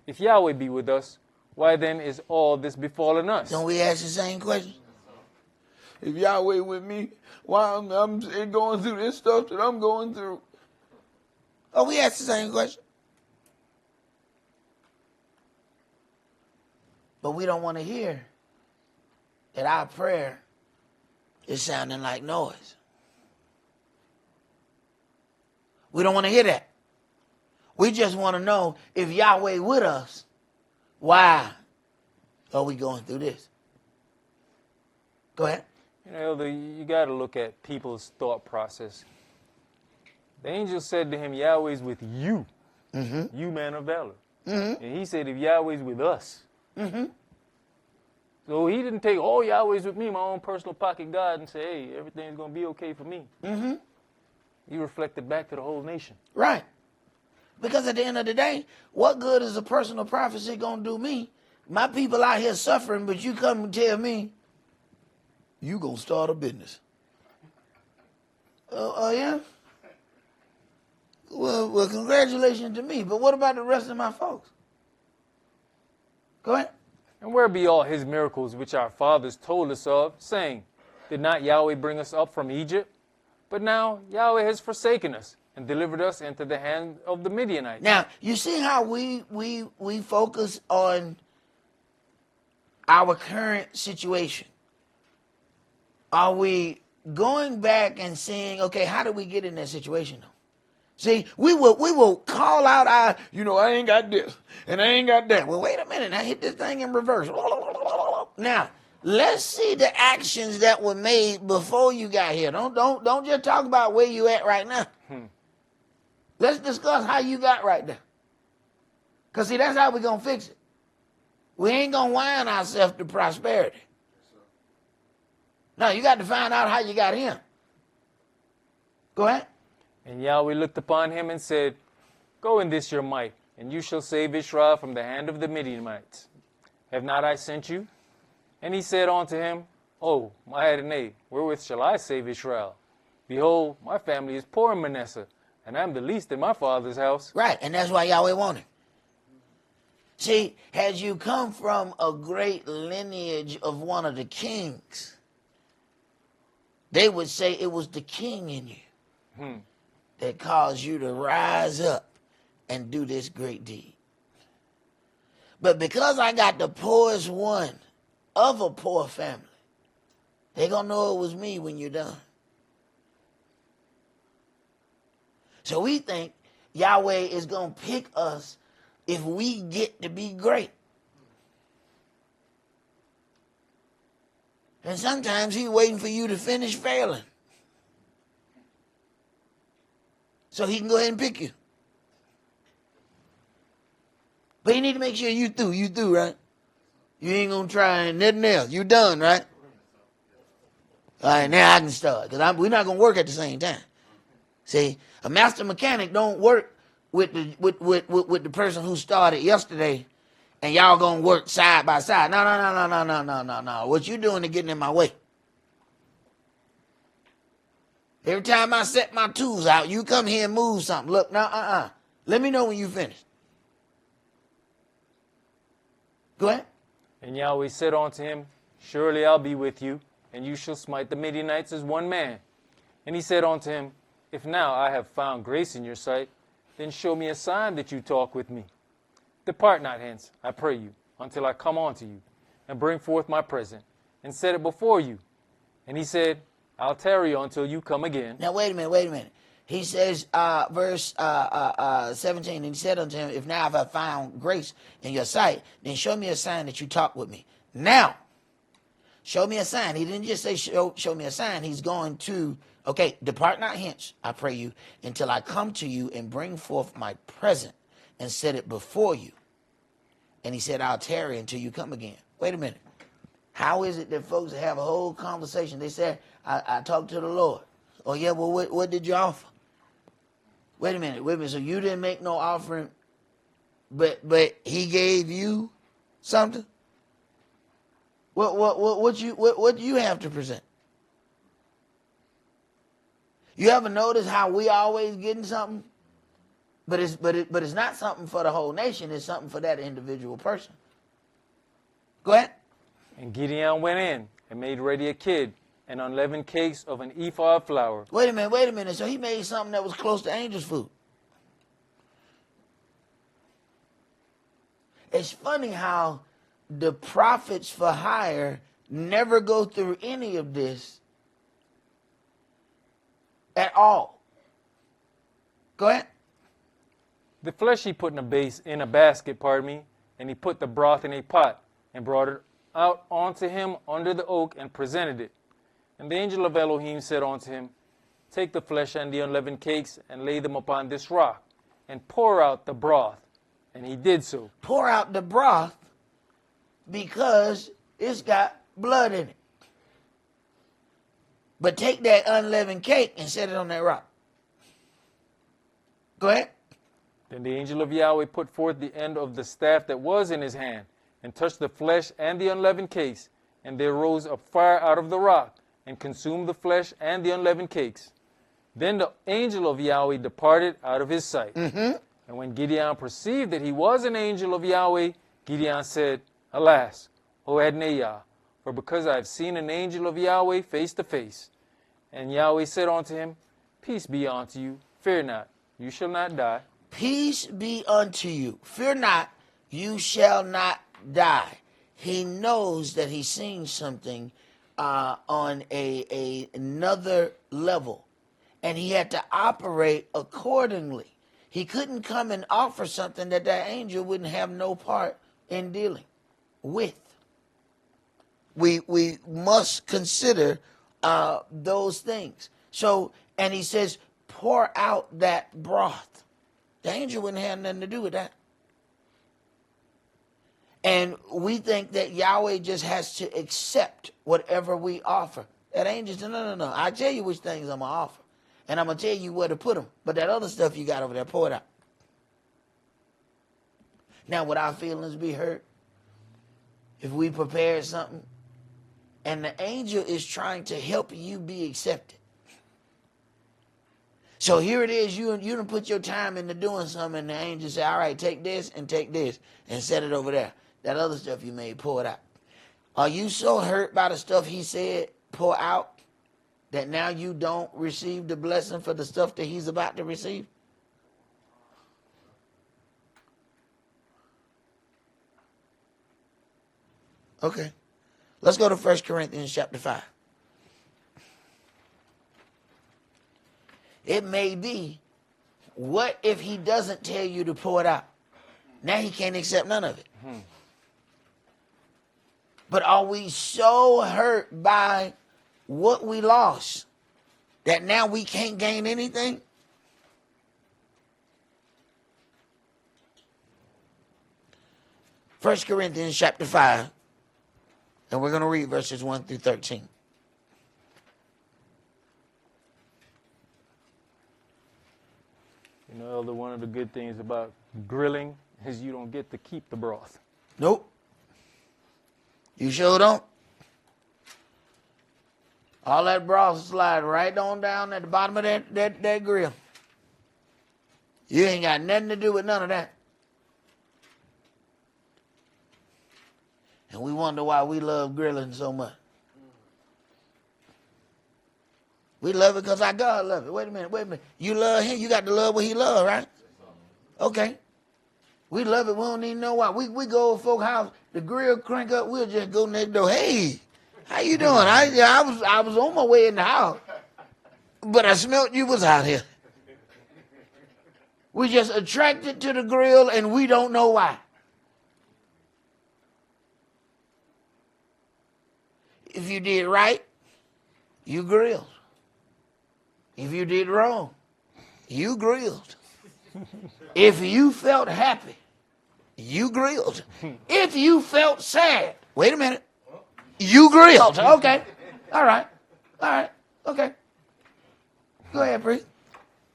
if Yahweh be with us, why then is all this befallen us? Don't we ask the same question? If Yahweh with me, why I'm going through this stuff that I'm going through? Oh, we ask the same question. But we don't want to hear that our prayer is sounding like noise. We don't want to hear that. We just want to know, if Yahweh with us, why are we going through this? Go ahead. You know, Elder, you got to look at people's thought process. The angel said to him, Yahweh's with you, you man of valor. And he said, if Yahweh's with us. So he didn't take, oh, Yahweh's with me, my own personal pocket God, and say, hey, everything's going to be okay for me. He reflected back to the whole nation. Right. Because at the end of the day, what good is a personal prophecy going to do me? My people out here suffering, but you come and tell me, you going to start a business. Oh, yeah? Well, congratulations to me, but what about the rest of my folks? Go ahead. And where be all his miracles which our fathers told us of, saying, Did not Yahweh bring us up from Egypt? But now Yahweh has forsaken us and delivered us into the hand of the Midianites. Now, you see how we focus on our current situation. Are we going back and saying, okay, how did we get in that situation though? See, we will call out I ain't got this and I ain't got that. Well, wait a minute, I hit this thing in reverse. Now, let's see the actions that were made before you got here. Don't just talk about where you at right now. Let's discuss how you got right there. Because, see, that's how we're going to fix it. We ain't going to whine ourselves to prosperity. No, you got to find out how you got here. Go ahead. And Yahweh looked upon him and said, Go in this your might, and you shall save Israel from the hand of the Midianites. Have not I sent you? And he said unto him, Oh, my Adonai, wherewith shall I save Israel? Behold, my family is poor in Manasseh, and I am the least in my father's house. Right, and that's why Yahweh wanted. See, had you come from a great lineage of one of the kings, they would say it was the king in you that caused you to rise up and do this great deed. But because I got the poorest one of a poor family, they're going to know it was me when you're done. So we think Yahweh is going to pick us if we get to be great. And sometimes he's waiting for you to finish failing, so he can go ahead and pick you. But you need to make sure you through, right? You ain't going to try nothing else. You done, right? All right, now I can start, because we're not going to work at the same time. See, a master mechanic don't work with the person who started yesterday, and y'all gonna work side by side. No. What you doing is getting in my way. Every time I set my tools out, you come here and move something. Look, Let me know when you finish. Go ahead. And Yahweh said unto him, Surely I'll be with you, and you shall smite the Midianites as one man. And he said unto him, If now I have found grace in your sight, then show me a sign that you talk with me. Depart not hence, I pray you, until I come unto you, and bring forth my present, and set it before you. And he said, I'll tarry until you come again. Now, wait a minute. He says, verse 17, and he said unto him, If now I have found grace in your sight, then show me a sign that you talk with me. Now, show me a sign. He didn't just say, show me a sign. He's going to, okay, depart not hence, I pray you, until I come to you and bring forth my present and set it before you. And he said, I'll tarry until you come again. Wait a minute. How is it that folks have a whole conversation? They said, I talked to the Lord. Oh, yeah, well, what did you offer? Wait a minute. So you didn't make no offering, but he gave you something? What do you have to present? You ever notice how we always getting something? But it's not something for the whole nation. It's something for that individual person. Go ahead. And Gideon went in and made ready a kid and unleavened cakes of an ephah of flour. Wait a minute. So he made something that was close to angels' food. It's funny how the prophets for hire never go through any of this at all. Go ahead. The flesh he put in a basket, and he put the broth in a pot and brought it out unto him under the oak and presented it. And the angel of Elohim said unto him, Take the flesh and the unleavened cakes and lay them upon this rock and pour out the broth. And he did so. Pour out the broth because it's got blood in it. But take that unleavened cake and set it on that rock. Go ahead. Then the angel of Yahweh put forth the end of the staff that was in his hand and touched the flesh and the unleavened cakes. And there rose a fire out of the rock and consumed the flesh and the unleavened cakes. Then the angel of Yahweh departed out of his sight. And when Gideon perceived that he was an angel of Yahweh, Gideon said, Alas, O Adonai, for because I have seen an angel of Yahweh face to face. And Yahweh said unto him, Peace be unto you, fear not, you shall not die. Peace be unto you, fear not, you shall not die. He knows that he's seeing something on another level, and he had to operate accordingly. He couldn't come and offer something that angel wouldn't have no part in dealing with. We must consider those things. So, and he says, pour out that broth. The angel wouldn't have nothing to do with that. And we think that Yahweh just has to accept whatever we offer. That angel said, no. I'll tell you which things I'm going to offer. And I'm going to tell you where to put them. But that other stuff you got over there, pour it out. Now, would our feelings be hurt if we prepared something and the angel is trying to help you be accepted? So here it is, you done put your time into doing something, and the angel say, all right, take this and set it over there. That other stuff you made, pour it out. Are you so hurt by the stuff he said, pour out, that now you don't receive the blessing for the stuff that he's about to receive? Okay. Let's go to 1 Corinthians chapter 5. It may be, what if he doesn't tell you to pour it out? Now he can't accept none of it. But are we so hurt by what we lost that now we can't gain anything? First Corinthians chapter 5, and we're going to read verses 1 through 13. You know, Elder, one of the good things about grilling is you don't get to keep the broth. Nope. You sure don't. All that broth slide right on down at the bottom of that grill. You ain't got nothing to do with none of that. And we wonder why we love grilling so much. We love it because our God loves it. Wait a minute. You love him, you got to love what he loves, right? Okay. We love it. We don't even know why. We go to folk house, the grill crank up, we'll just go next door. Hey, how you doing? I was on my way in the house, but I smelt you was out here. We just attracted to the grill and we don't know why. If you did right, you grilled. If you did wrong, you grilled. If you felt happy, you grilled. If you felt sad, wait a minute, you grilled. Okay. All right. Okay. Go ahead, priest.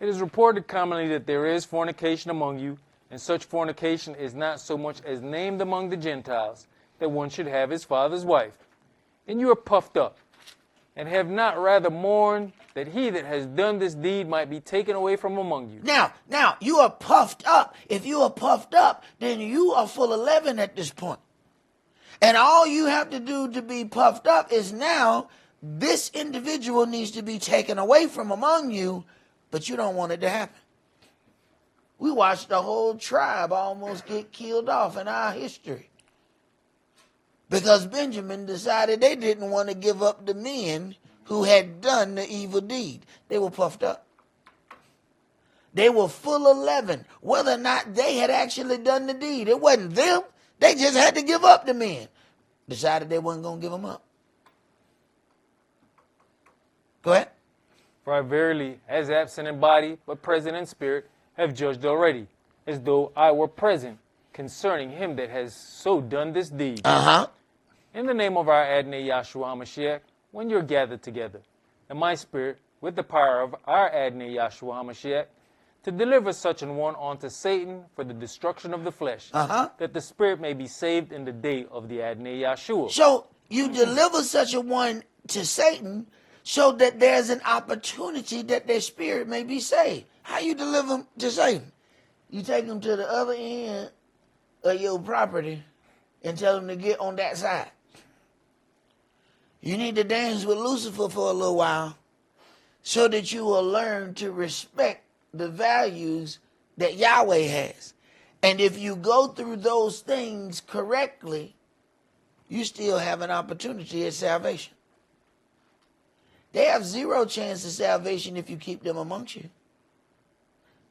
It is reported commonly that there is fornication among you, and such fornication is not so much as named among the Gentiles, that one should have his father's wife. And you are puffed up, and have not rather mourned that he that has done this deed might be taken away from among you. Now, you are puffed up. If you are puffed up, then you are full of leaven at this point. And all you have to do to be puffed up is now this individual needs to be taken away from among you, but you don't want it to happen. We watched the whole tribe almost get killed off in our history because Benjamin decided they didn't want to give up the men who had done the evil deed. They were puffed up. They were full of leaven, whether or not they had actually done the deed. It wasn't them. They just had to give up the men. Decided they wasn't going to give them up. Go ahead. For I verily, as absent in body, but present in spirit, have judged already, as though I were present, concerning him that has so done this deed. In the name of our Adonai Yahshua HaMashiach, when you're gathered together, and my spirit, with the power of our Adonai Yahshua HaMashiach, to deliver such an one unto Satan for the destruction of the flesh, that the spirit may be saved in the day of the Adonai Yahshua. So you deliver such a one to Satan so that there's an opportunity that their spirit may be saved. How you deliver them to Satan? You take them to the other end of your property and tell them to get on that side. You need to dance with Lucifer for a little while so that you will learn to respect the values that Yahweh has. And if you go through those things correctly, you still have an opportunity at salvation. They have zero chance of salvation if you keep them amongst you,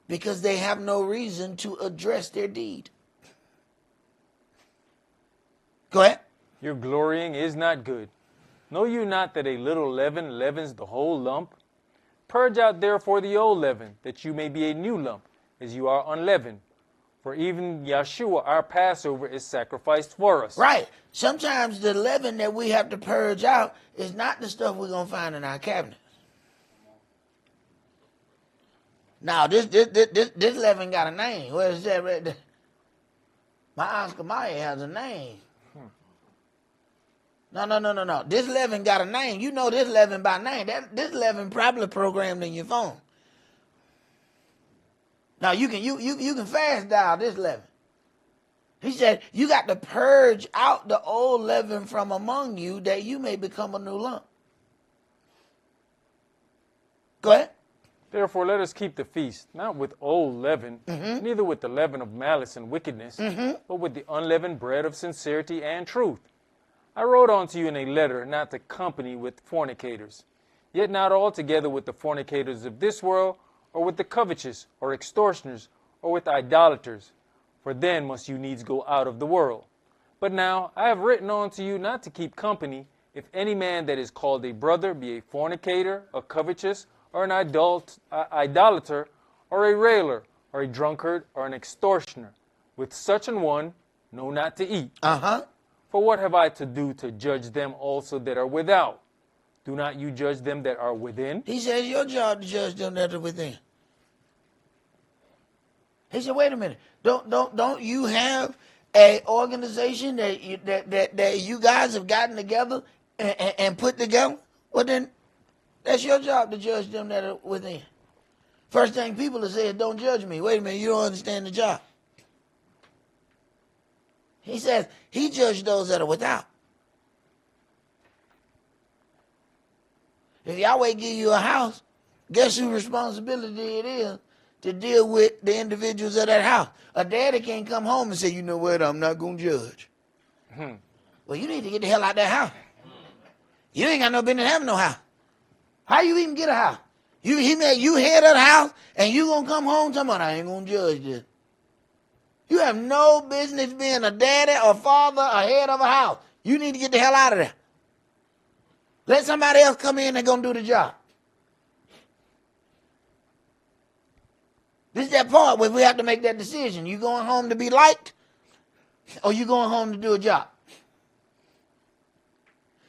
because they have no reason to address their deed. Go ahead. Your glorying is not good. Know you not that a little leaven leavens the whole lump? Purge out therefore the old leaven, that you may be a new lump, as you are unleavened. For even Yahshua, our Passover, is sacrificed for us. Right. Sometimes the leaven that we have to purge out is not the stuff we're going to find in our cabinet. Now, this leaven got a name. Where is that right there? My Oscar Mayer has a name. No. This leaven got a name. You know this leaven by name. This leaven probably programmed in your phone. Now you can fast dial this leaven. He said you got to purge out the old leaven from among you that you may become a new lump. Go ahead. Therefore let us keep the feast, not with old leaven, neither with the leaven of malice and wickedness, but with the unleavened bread of sincerity and truth. I wrote unto you in a letter not to company with fornicators, yet not altogether with the fornicators of this world, or with the covetous, or extortioners, or with idolaters, for then must you needs go out of the world. But now I have written unto you not to keep company, if any man that is called a brother be a fornicator, a covetous, or an idolater, or a railer, or a drunkard, or an extortioner. With such an one, know not to eat. For what have I to do to judge them also that are without? Do not you judge them that are within? He says your job to judge them that are within. He said, wait a minute. Don't you have a organization that you guys have gotten together and put together? Well, then that's your job to judge them that are within. First thing people are saying, don't judge me. Wait a minute, you don't understand the job. He says he judged those that are without. If Yahweh give you a house, guess whose responsibility it is to deal with the individuals of that house? A daddy can't come home and say, you know what, I'm not going to judge. Well, you need to get the hell out of that house. You ain't got no business having no house. How you even get a house? He made you head of the house, and you going to come home talking about, I ain't going to judge this. You have no business being a daddy or father or head of a house. You need to get the hell out of there. Let somebody else come in and go do the job. This is that part where we have to make that decision. You going home to be liked, or you going home to do a job?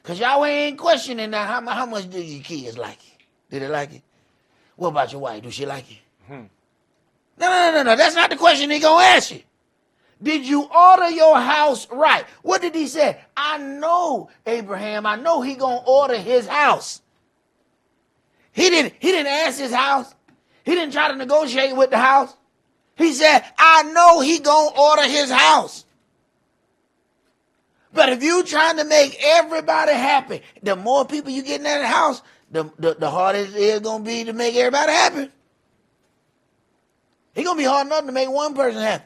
Because Yahweh ain't questioning now how much do your kids like you? Did they like you? What about your wife? Do she like you? No. That's not the question he going to ask you. Did you order your house right? What did he say? I know Abraham. I know he going to order his house. He didn't ask his house. He didn't try to negotiate with the house. He said, I know he going to order his house. But if you trying to make everybody happy, the more people you get in that house, the harder it is going to be to make everybody happy. It's going to be hard enough to make one person happy.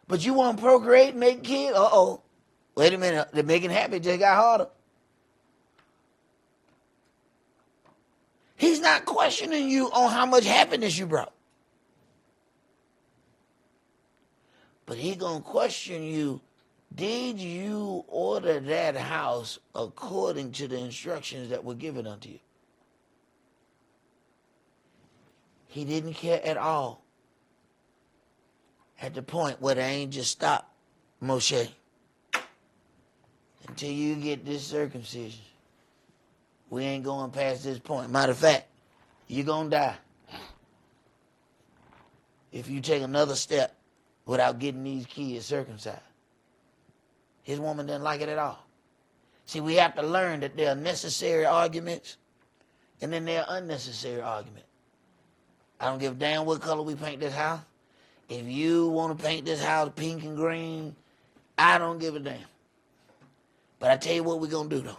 But you want to procreate and make kids? Uh-oh. Wait a minute. To make it happy just got harder. He's not questioning you on how much happiness you brought. But he's going to question you, did you order that house according to the instructions that were given unto you? He didn't care at all. At the point where the angel stopped Moshe. Until you get this circumcision, we ain't going past this point. Matter of fact, you're going to die if you take another step without getting these kids circumcised. His woman didn't like it at all. See, we have to learn that there are necessary arguments and then there are unnecessary arguments. I don't give a damn what color we paint this house. If you want to paint this house pink and green, I don't give a damn. But I tell you what we're going to do, though.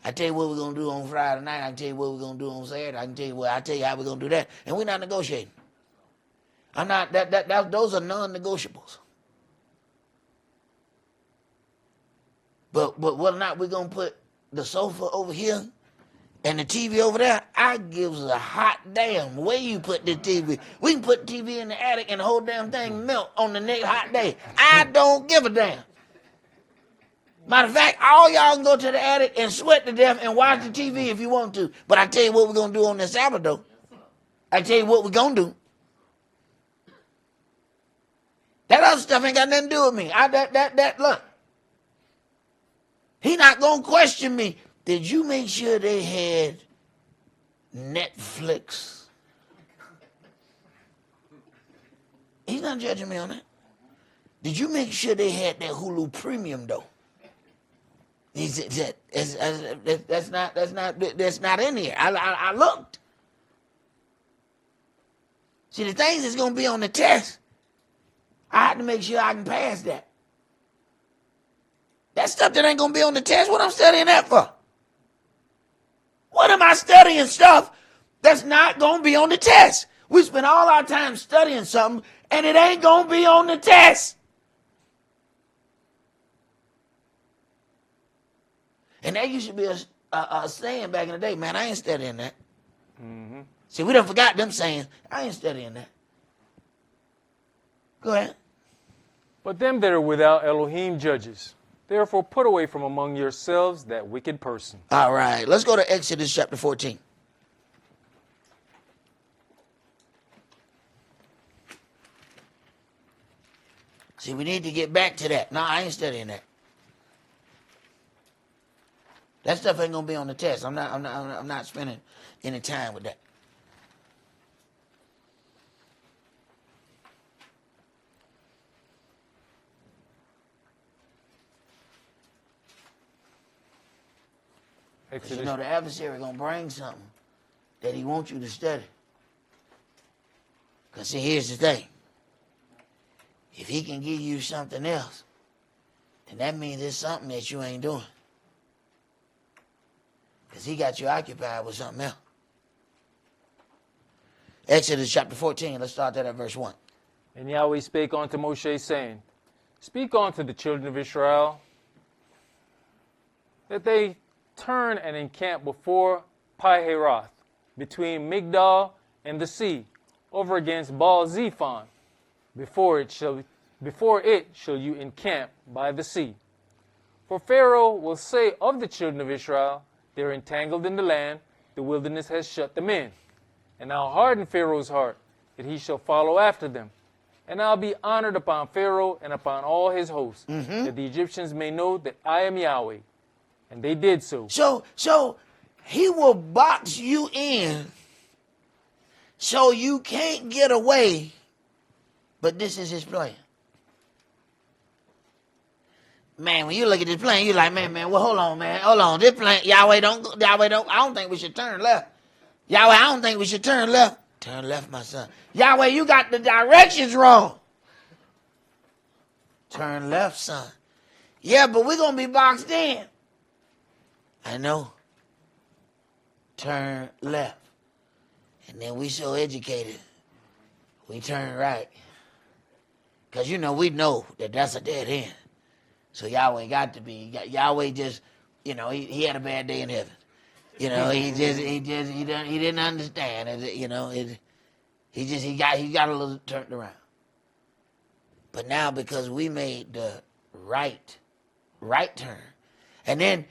I tell you what we're going to do on Friday night. I can tell you what we're going to do on Saturday. I tell you how we're going to do that. And we're not negotiating. Those are non-negotiables. But whether or not we're going to put the sofa over here and the TV over there, I gives a hot damn where you put the TV. We can put the TV in the attic and the whole damn thing melt on the next hot day. I don't give a damn. Matter of fact, all y'all can go to the attic and sweat to death and watch the TV if you want to. But I tell you what we're going to do on this Sabbath, though. I tell you what we're going to do. That other stuff ain't got nothing to do with me. Look. He not going to question me. Did you make sure they had Netflix? He's not judging me on that. Did you make sure they had that Hulu Premium, though? He said, that's not in here. I looked. See, the things that's going to be on the test, I have to make sure I can pass that. That stuff that ain't going to be on the test, what I'm studying that for? What am I studying stuff that's not going to be on the test? We spend all our time studying something, and it ain't going to be on the test. And that used to be a saying back in the day, man, I ain't studying that. Mm-hmm. See, we done forgot them saying, I ain't studying that. Go ahead. But them that are without Elohim judges. Therefore put away from among yourselves that wicked person. All right, let's go to Exodus chapter 14. See, we need to get back to that. No, I ain't studying that. That stuff ain't gonna be on the test. I'm not spending any time with that. Exodus. You know the adversary gonna bring something that he wants you to study. Because see, here's the thing. If he can give you something else, then that means it's something that you ain't doing. Because he got you occupied with something else. Exodus chapter 14, let's start that at verse 1. And Yahweh spake unto Moshe, saying, Speak unto the children of Israel, that they turn and encamp before Pi-Hahiroth, between Migdal and the sea, over against Baal-Zephon. Before it shall you encamp by the sea. For Pharaoh will say of the children of Israel, They are entangled in the land, the wilderness has shut them in. And I'll harden Pharaoh's heart, that he shall follow after them. And I'll be honored upon Pharaoh and upon all his hosts, that the Egyptians may know that I am Yahweh. And they did so. So he will box you in so you can't get away, but this is his plan. Man, when you look at this plan, you're like, man, well, hold on. This plan, Yahweh don't, I don't think we should turn left. Yahweh, I don't think we should turn left. Turn left, my son. Yahweh, you got the directions wrong. Turn left, son. Yeah, but we're going to be boxed in. I know. Turn left. And then we so educated, we turn right. Because, we know that that's a dead end. So Yahweh got to be, Yahweh just, he had a bad day in heaven. He didn't understand. He got a little turned around. But now because we made the right turn, and then,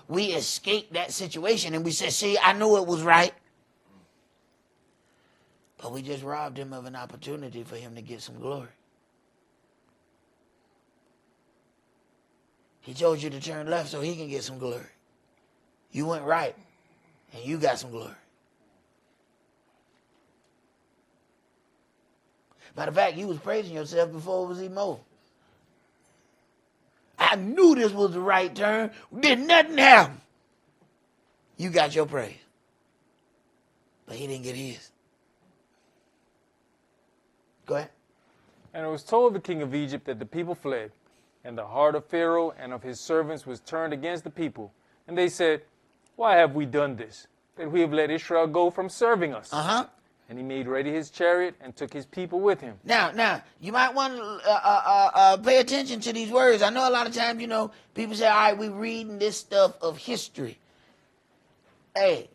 we escaped that situation and we said, see, I knew it was right. But we just robbed him of an opportunity for him to get some glory. He told you to turn left so he can get some glory. You went right, and you got some glory. Matter of fact, you was praising yourself before it was even over. I knew this was the right turn. Did nothing happen. You got your praise. But he didn't get his. Go ahead. And it was told the king of Egypt that the people fled, and the heart of Pharaoh and of his servants was turned against the people. And they said, Why have we done this, that we have let Israel go from serving us? And he made ready his chariot and took his people with him. Now, you might want to pay attention to these words. I know a lot of times, people say, all right, we're reading this stuff of history. Hey,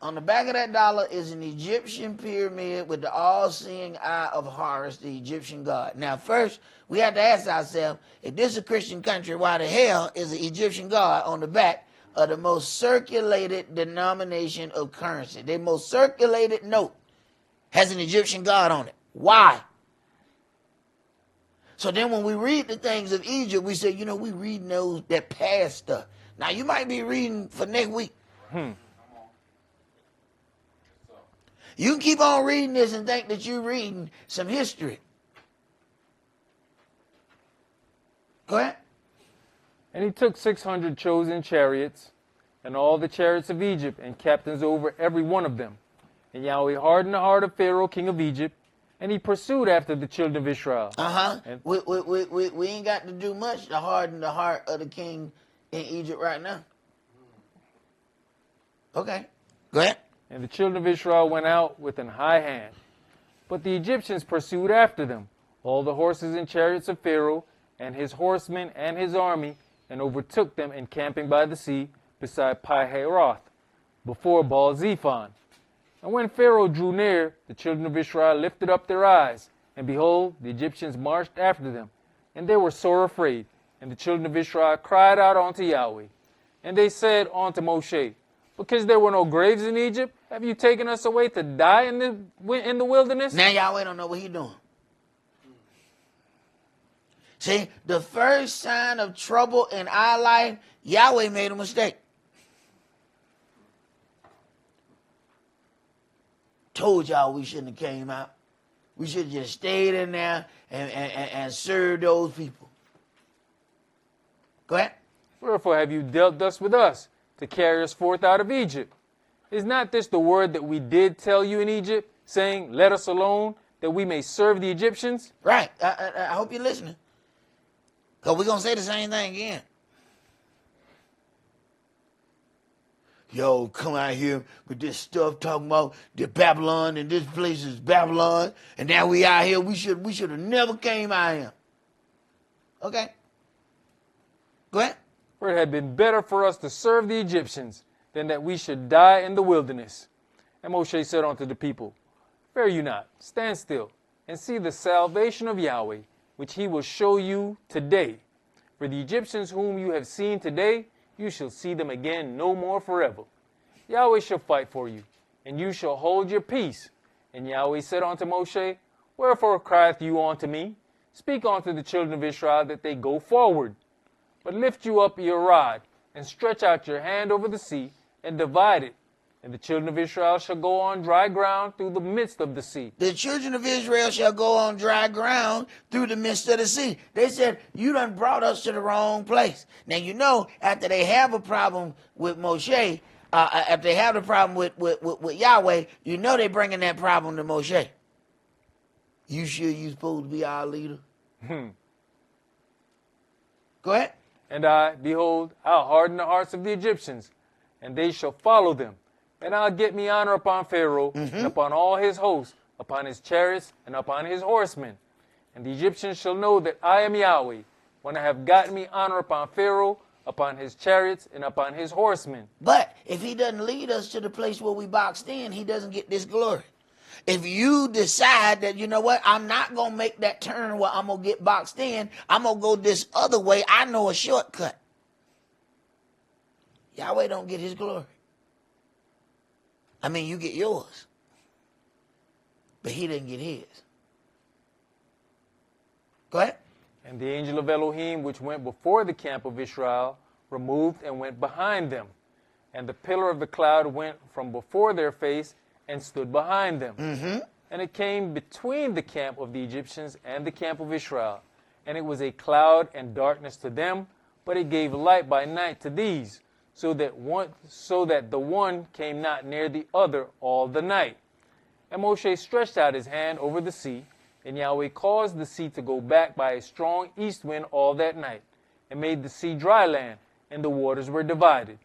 on the back of that dollar is an Egyptian pyramid with the all-seeing eye of Horus, the Egyptian god. Now, first, we have to ask ourselves, if this is a Christian country, why the hell is the Egyptian god on the back of the most circulated denomination of currency? The most circulated note has an Egyptian god on it. Why? So then when we read the things of Egypt, we say, we reading that past stuff. Now, you might be reading for next week. You can keep on reading this and think that you're reading some history. Go ahead. And he took 600 chosen chariots, and all the chariots of Egypt, and captains over every one of them. And Yahweh hardened the heart of Pharaoh, king of Egypt, and he pursued after the children of Israel. And we ain't got to do much to harden the heart of the king in Egypt right now. Okay, go ahead. And the children of Israel went out with an high hand. But the Egyptians pursued after them, all the horses and chariots of Pharaoh, and his horsemen and his army, and overtook them encamping by the sea, beside Pi-Hahiroth, before Baal-Zephon. And when Pharaoh drew near, the children of Israel lifted up their eyes, and behold, the Egyptians marched after them. And they were sore afraid. And the children of Israel cried out unto Yahweh. And they said unto Moshe, Because there were no graves in Egypt, have you taken us away to die in the wilderness? Now Yahweh don't know what he's doing. See, the first sign of trouble in our life, Yahweh made a mistake. Told y'all we shouldn't have came out. We should have just stayed in there and served those people. Go ahead. Wherefore have you dealt thus with us, to carry us forth out of Egypt? Is not this the word that we did tell you in Egypt, saying, Let us alone, that we may serve the Egyptians? Right. I hope you're listening. Because we're going to say the same thing again. Yo, come out here with this stuff talking about the Babylon and this place is Babylon. And now we out here. We should have never came out here. Okay. Go ahead. For it had been better for us to serve the Egyptians than that we should die in the wilderness. And Moshe said unto the people, Fear you not, stand still, and see the salvation of Yahweh, which he will show you today. For the Egyptians whom you have seen today, you shall see them again no more forever. Yahweh shall fight for you, and you shall hold your peace. And Yahweh said unto Moshe, Wherefore crieth you unto me? Speak unto the children of Israel that they go forward. But lift you up your rod, and stretch out your hand over the sea, and divide it. And the children of Israel shall go on dry ground through the midst of the sea. The children of Israel shall go on dry ground through the midst of the sea. They said, you done brought us to the wrong place. Now, you know, after they have a problem with Moshe, after they have a problem with Yahweh, you know they bringing that problem to Moshe. You sure you supposed to be our leader? Go ahead. And I, behold, I'll harden the hearts of the Egyptians, and they shall follow them. And I'll get me honor upon Pharaoh, and upon all his hosts, upon his chariots, and upon his horsemen. And the Egyptians shall know that I am Yahweh, when I have gotten me honor upon Pharaoh, upon his chariots, and upon his horsemen. But if he doesn't lead us to the place where we boxed in, he doesn't get this glory. If you decide that, you know what, I'm not going to make that turn where I'm going to get boxed in, I'm going to go this other way, I know a shortcut. Yahweh don't get his glory. I mean, you get yours, but he didn't get his. Go ahead. And the angel of Elohim, which went before the camp of Israel, removed and went behind them. And the pillar of the cloud went from before their face and stood behind them. And it came between the camp of the Egyptians and the camp of Israel. And it was a cloud and darkness to them, but it gave light by night to these, so that the one came not near the other all the night. And Moshe stretched out his hand over the sea, and Yahweh caused the sea to go back by a strong east wind all that night, and made the sea dry land, and the waters were divided.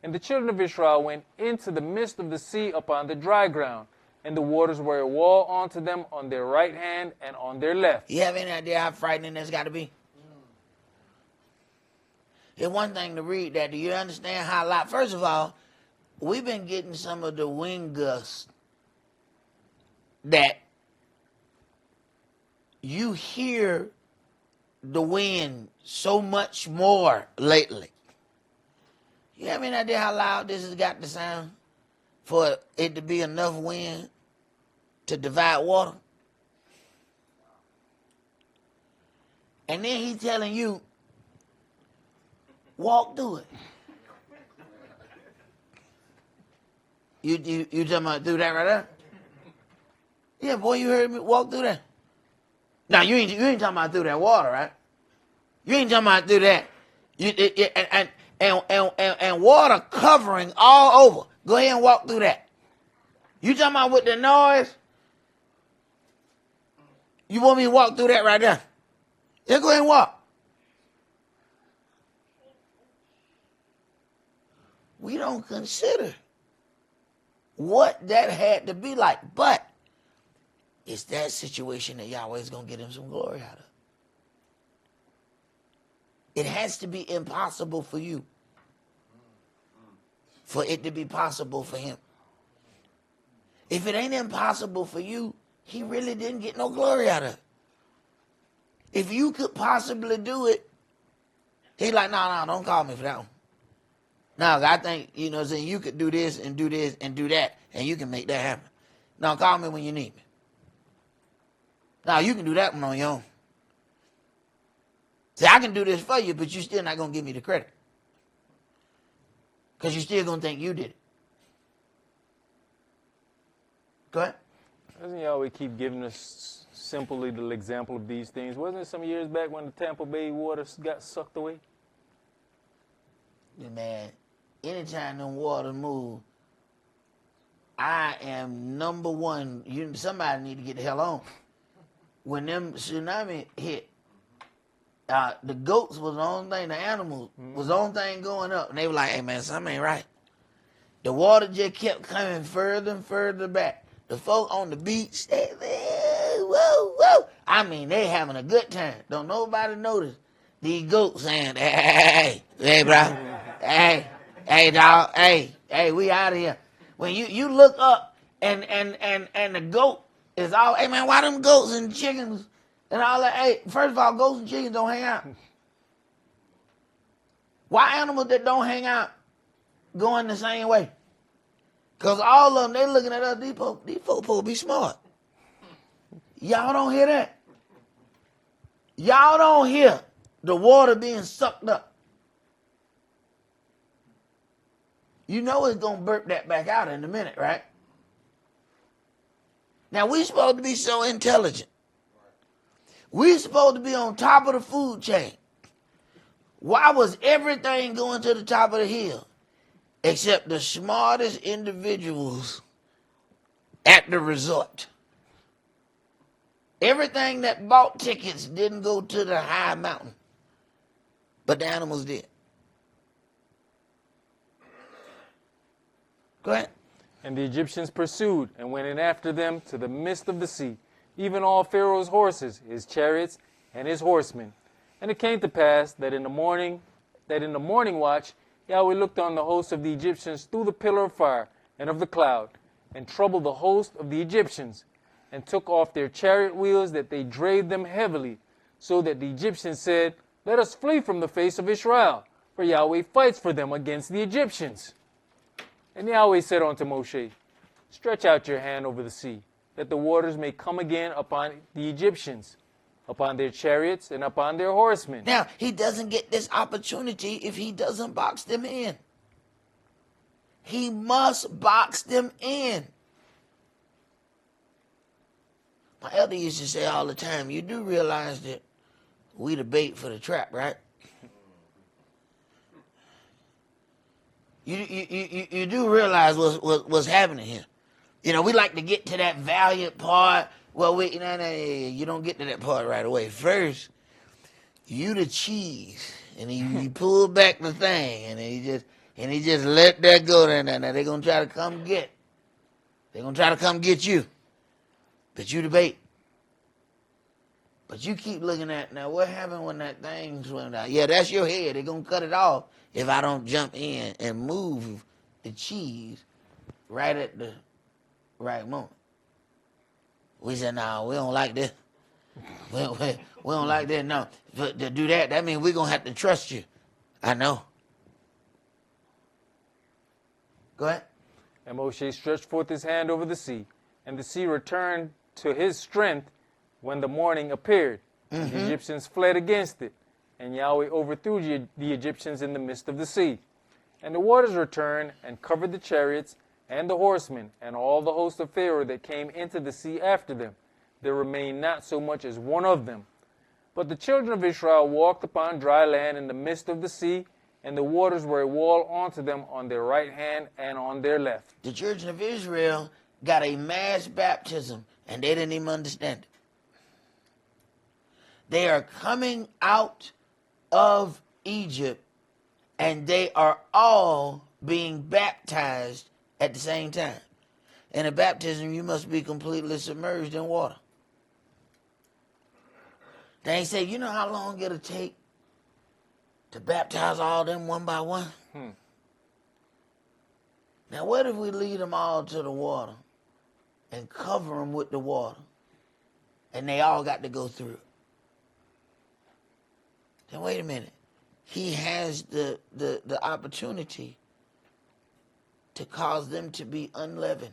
And the children of Israel went into the midst of the sea upon the dry ground, and the waters were a wall unto them on their right hand and on their left. You have any idea how frightening that's got to be? It's one thing to read that. Do you understand how loud? First of all, we've been getting some of the wind gusts that you hear the wind so much more lately. You have any idea how loud this has got to sound for it to be enough wind to divide water? And then he's telling you, walk through it. You talking about through that right there? Yeah, boy, you heard me walk through that. Now you ain't talking about through that water, right? You ain't talking about through that. And water covering all over. Go ahead and walk through that. You talking about with the noise? You want me to walk through that right there? Yeah, go ahead and walk. We don't consider what that had to be like. But it's that situation that Yahweh is going to get him some glory out of. It has to be impossible for you for it to be possible for him. If it ain't impossible for you, he really didn't get no glory out of it. If you could possibly do it, he's like, no, don't call me for that one. No, I think, saying you could do this and do this and do that, and you can make that happen. No, call me when you need me. Now, you can do that one on your own. See, I can do this for you, but you're still not going to give me the credit. Because you're still going to think you did it. Go ahead. Doesn't Yahweh keep giving us simply the example of these things? Wasn't it some years back when the Tampa Bay waters got sucked away? Man, anytime them waters move, I am number one. Somebody need to get the hell on. When them tsunami hit, the goats was the only thing, the animals was the only thing going up. And they were like, hey man, something ain't right. The water just kept coming further and further back. The folk on the beach, they whoa, whoa. I mean, they having a good time. Don't nobody notice these goats saying, hey, bro, hey, dog, hey, we out of here. When you look up and the goat is all, hey man, why them goats and chickens and all that? Hey, first of all, goats and chickens don't hang out. Why animals that don't hang out going the same way? Because all of them, they looking at us, these folks supposed to be smart. Y'all don't hear that? Y'all don't hear the water being sucked up. You know it's going to burp that back out in a minute, right? Now, we supposed to be so intelligent. We supposed to be on top of the food chain. Why was everything going to the top of the hill? Except the smartest individuals at the resort. Everything that bought tickets didn't go to the high mountain, but the animals did. Go ahead. And the Egyptians pursued and went in after them to the midst of the sea, even all Pharaoh's horses, his chariots, and his horsemen. And it came to pass that in the morning watch, Yahweh looked on the host of the Egyptians through the pillar of fire and of the cloud, and troubled the host of the Egyptians, and took off their chariot wheels, that they drave them heavily, so that the Egyptians said, let us flee from the face of Israel, for Yahweh fights for them against the Egyptians. And Yahweh said unto Moshe, stretch out your hand over the sea, that the waters may come again upon the Egyptians, upon their chariots and upon their horsemen. Now, he doesn't get this opportunity if he doesn't box them in. He must box them in. My elder used to say all the time, you do realize that we the bait for the trap, right? You do realize what's happening here. You know, we like to get to that valiant part. Well, you don't get to that part right away. First, you the cheese, and he pulled back the thing, and he just let that go there. Now they're gonna try to come get. They're gonna try to come get you, but you the bait. But you keep looking at, now what happened when that thing swung out? Yeah, that's your head. They're gonna cut it off if I don't jump in and move the cheese right at the right moment. We said, no, we don't like this. We don't like that. No, but to do that means we're going to have to trust you. I know. Go ahead. And Moshe stretched forth his hand over the sea, and the sea returned to his strength when the morning appeared. Mm-hmm. The Egyptians fled against it, and Yahweh overthrew the Egyptians in the midst of the sea. And the waters returned and covered the chariots and the horsemen, and all the host of Pharaoh that came into the sea after them. There remained not so much as one of them. But the children of Israel walked upon dry land in the midst of the sea, and the waters were a wall unto them on their right hand and on their left. The children of Israel got a mass baptism, and they didn't even understand it. They are coming out of Egypt, and they are all being baptized at the same time. In a baptism, you must be completely submerged in water. They say, you know how long it'll take to baptize all them one by one? Now, what if we lead them all to the water and cover them with the water, and they all got to go through it? Then wait a minute. He has the opportunity to cause them to be unleavened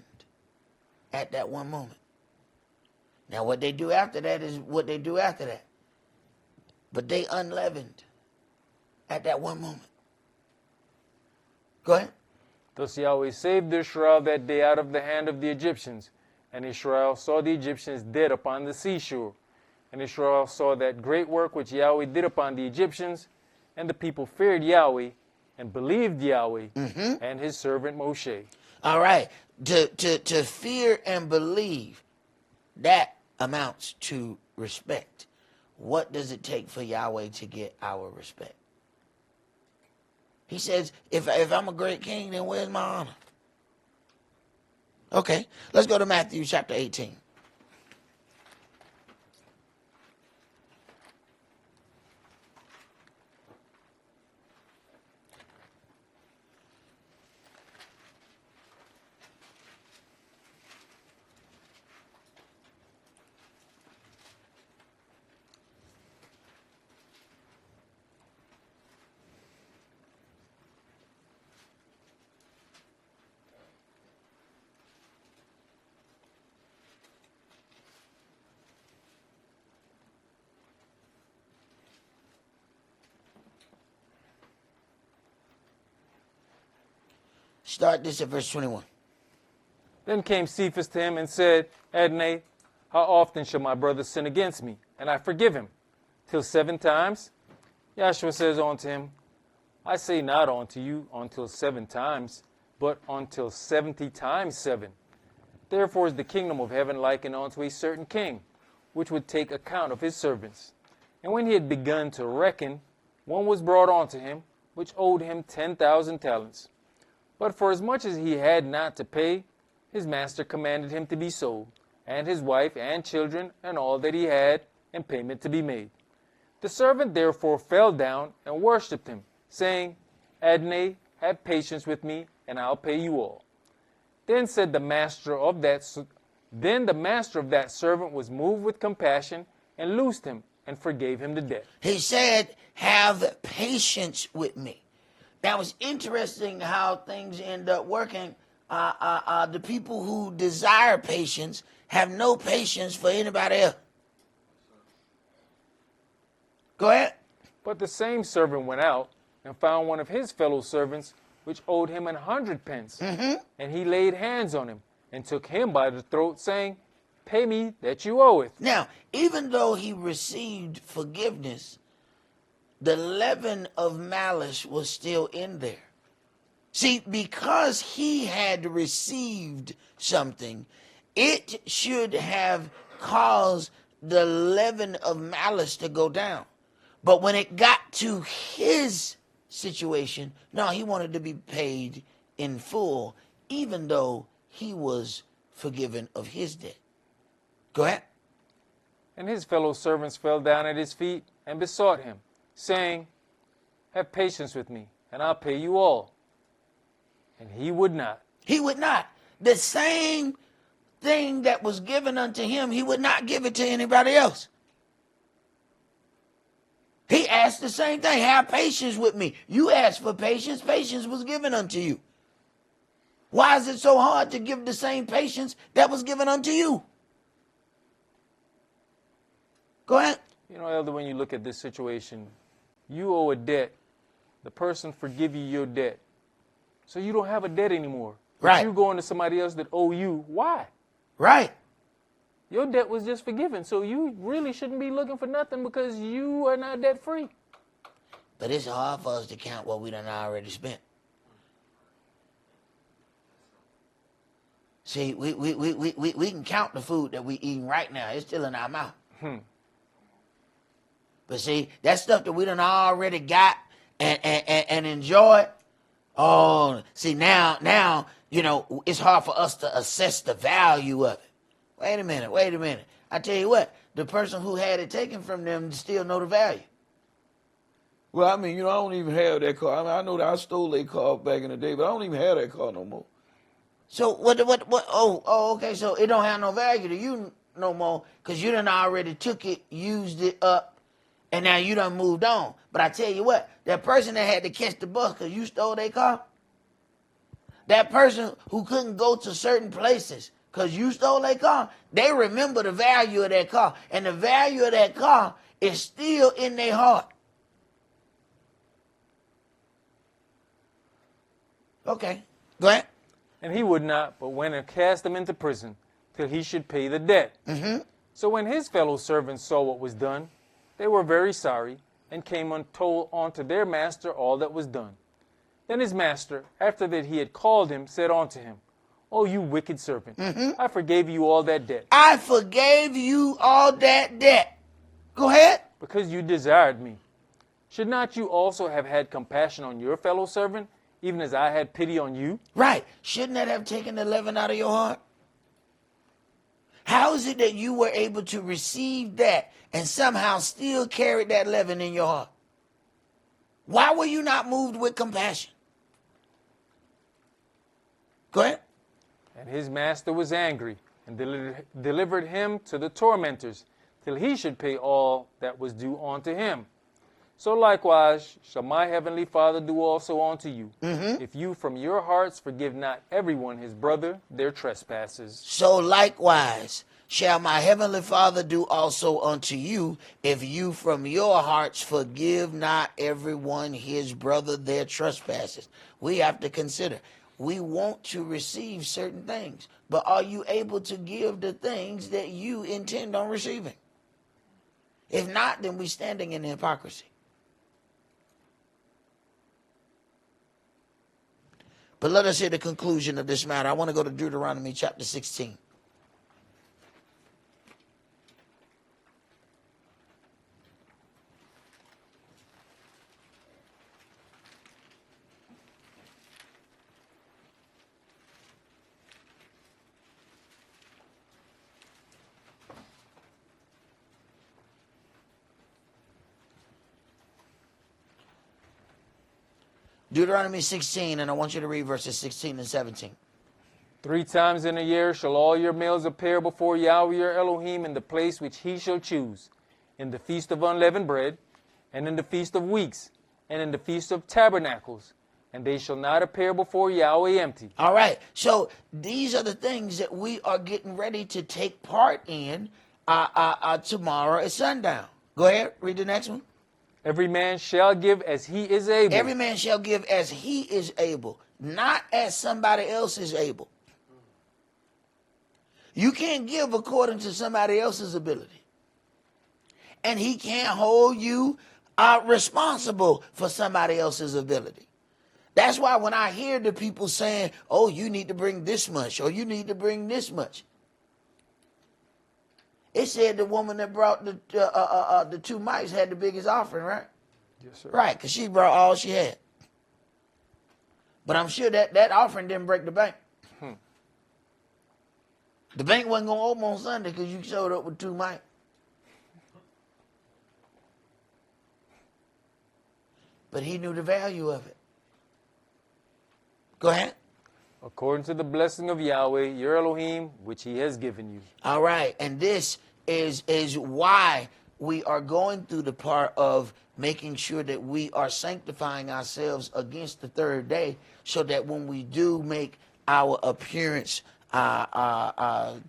at that one moment. Now, what they do after that is what they do after that. But they unleavened at that one moment. Go ahead. Thus Yahweh saved Israel that day out of the hand of the Egyptians. And Israel saw the Egyptians dead upon the seashore. And Israel saw that great work which Yahweh did upon the Egyptians. And the people feared Yahweh and believed Yahweh and his servant Moshe. All right. To fear and believe, that amounts to respect. What does it take for Yahweh to get our respect? He says, if I'm a great king, then where's my honor? Okay, let's go to Matthew chapter 18. Start this at verse 21. Then came Cephas to him and said, Adonai, how often shall my brother sin against me, and I forgive him? Till 7 times? Yahshua says unto him, I say not unto you until 7 times, but until 70 times 7. Therefore is the kingdom of heaven likened unto a certain king, which would take account of his servants. And when he had begun to reckon, one was brought unto him, which owed him 10,000 talents. But for as much as he had not to pay, his master commanded him to be sold, and his wife and children, and all that he had, and payment to be made. The servant therefore fell down and worshipped him, saying, Adonai, have patience with me, and I'll pay you all. Then the master of that servant was moved with compassion, and loosed him, and forgave him the debt. He said, have patience with me. Now, it's interesting how things end up working. The people who desire patience have no patience for anybody else. Go ahead. But the same servant went out and found one of his fellow servants, which owed him 100 pence. Mm-hmm. And he laid hands on him and took him by the throat, saying, Pay me that you oweth. Now, even though he received forgiveness, the leaven of malice was still in there. See, because he had received something, it should have caused the leaven of malice to go down. But when it got to his situation, no, he wanted to be paid in full, even though he was forgiven of his debt. Go ahead. And his fellow servants fell down at his feet and besought him, saying, Have patience with me, and I'll pay you all. And he would not. He would not. The same thing that was given unto him, he would not give it to anybody else. He asked the same thing. Have patience with me. You asked for patience. Patience was given unto you. Why is it so hard to give the same patience that was given unto you? Go ahead. You know, Elder, when you look at this situation, you owe a debt. The person forgive you your debt. So you don't have a debt anymore. Right. But you going to somebody else that owe you. Why? Right. Your debt was just forgiven. So you really shouldn't be looking for nothing because you are not debt free. But it's hard for us to count what we done already spent. See, we can count the food that we eating right now. It's still in our mouth. But see, that stuff that we done already got and enjoyed. Oh, see, now, you know, it's hard for us to assess the value of it. Wait a minute. I tell you what, the person who had it taken from them still know the value. Well, I mean, you know, I don't even have that car. I mean, I know that I stole that car back in the day, but I don't even have that car no more. So what, okay, so it don't have no value to you no more because you done already took it, used it up, and now you done moved on. But I tell you what, that person that had to catch the bus because you stole their car, that person who couldn't go to certain places because you stole their car, they remember the value of that car. And the value of that car is still in their heart. Okay, go ahead. And he would not, but went and cast him into prison till he should pay the debt. Mm-hmm. So when his fellow servants saw what was done, they were very sorry, and came and told unto their master all that was done. Then his master, after that he had called him, said unto him, Oh, you wicked serpent. I forgave you all that debt I forgave you all that debt. Go ahead. because you desired me. Should not you also have had compassion on your fellow servant, even as I had pity on you? Right. Shouldn't that have taken the leaven out of your heart? How is it that you were able to receive that and somehow still carry that leaven in your heart? Why were you not moved with compassion? Go ahead. And his master was angry and delivered him to the tormentors till he should pay all that was due unto him. So likewise shall my heavenly Father do also unto you, if you from your hearts forgive not everyone his brother their trespasses. So likewise shall my heavenly Father do also unto you, if you from your hearts forgive not everyone his brother their trespasses. We have to consider, we want to receive certain things, but are you able to give the things that you intend on receiving? If not, then we're standing in hypocrisy. But let us hear the conclusion of this matter. I want to go to Deuteronomy chapter 16. Deuteronomy 16, and I want you to read verses 16 and 17. 3 times in a year shall all your males appear before Yahweh your Elohim in the place which he shall choose, in the feast of unleavened bread, and in the feast of weeks, and in the feast of tabernacles, and they shall not appear before Yahweh empty. All right, so these are the things that we are getting ready to take part in tomorrow at sundown. Go ahead, read the next one. Every man shall give as he is able. Every man shall give as he is able, not as somebody else is able. You can't give according to somebody else's ability. And he can't hold you responsible for somebody else's ability. That's why when I hear the people saying, oh, you need to bring this much, or you need to bring this much. It said the woman that brought the 2 mice had the biggest offering, right? Yes, sir. Right, because she brought all she had. But I'm sure that offering didn't break the bank. The bank wasn't going to open on Sunday because you showed up with 2 mice. But he knew the value of it. Go ahead. According to the blessing of Yahweh, your Elohim, which he has given you. All right, and this is why we are going through the part of making sure that we are sanctifying ourselves against the 3rd day, so that when we do make our appearance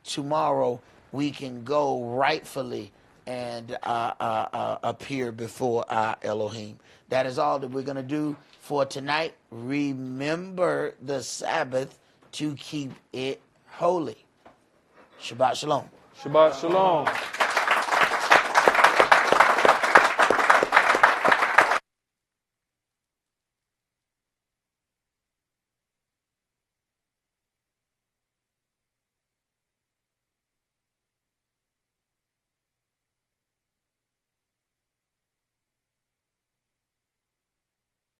tomorrow, we can go rightfully and appear before our Elohim. That is all that we're going to do for tonight. Remember the Sabbath to keep it holy. Shabbat shalom. Shabbat shalom.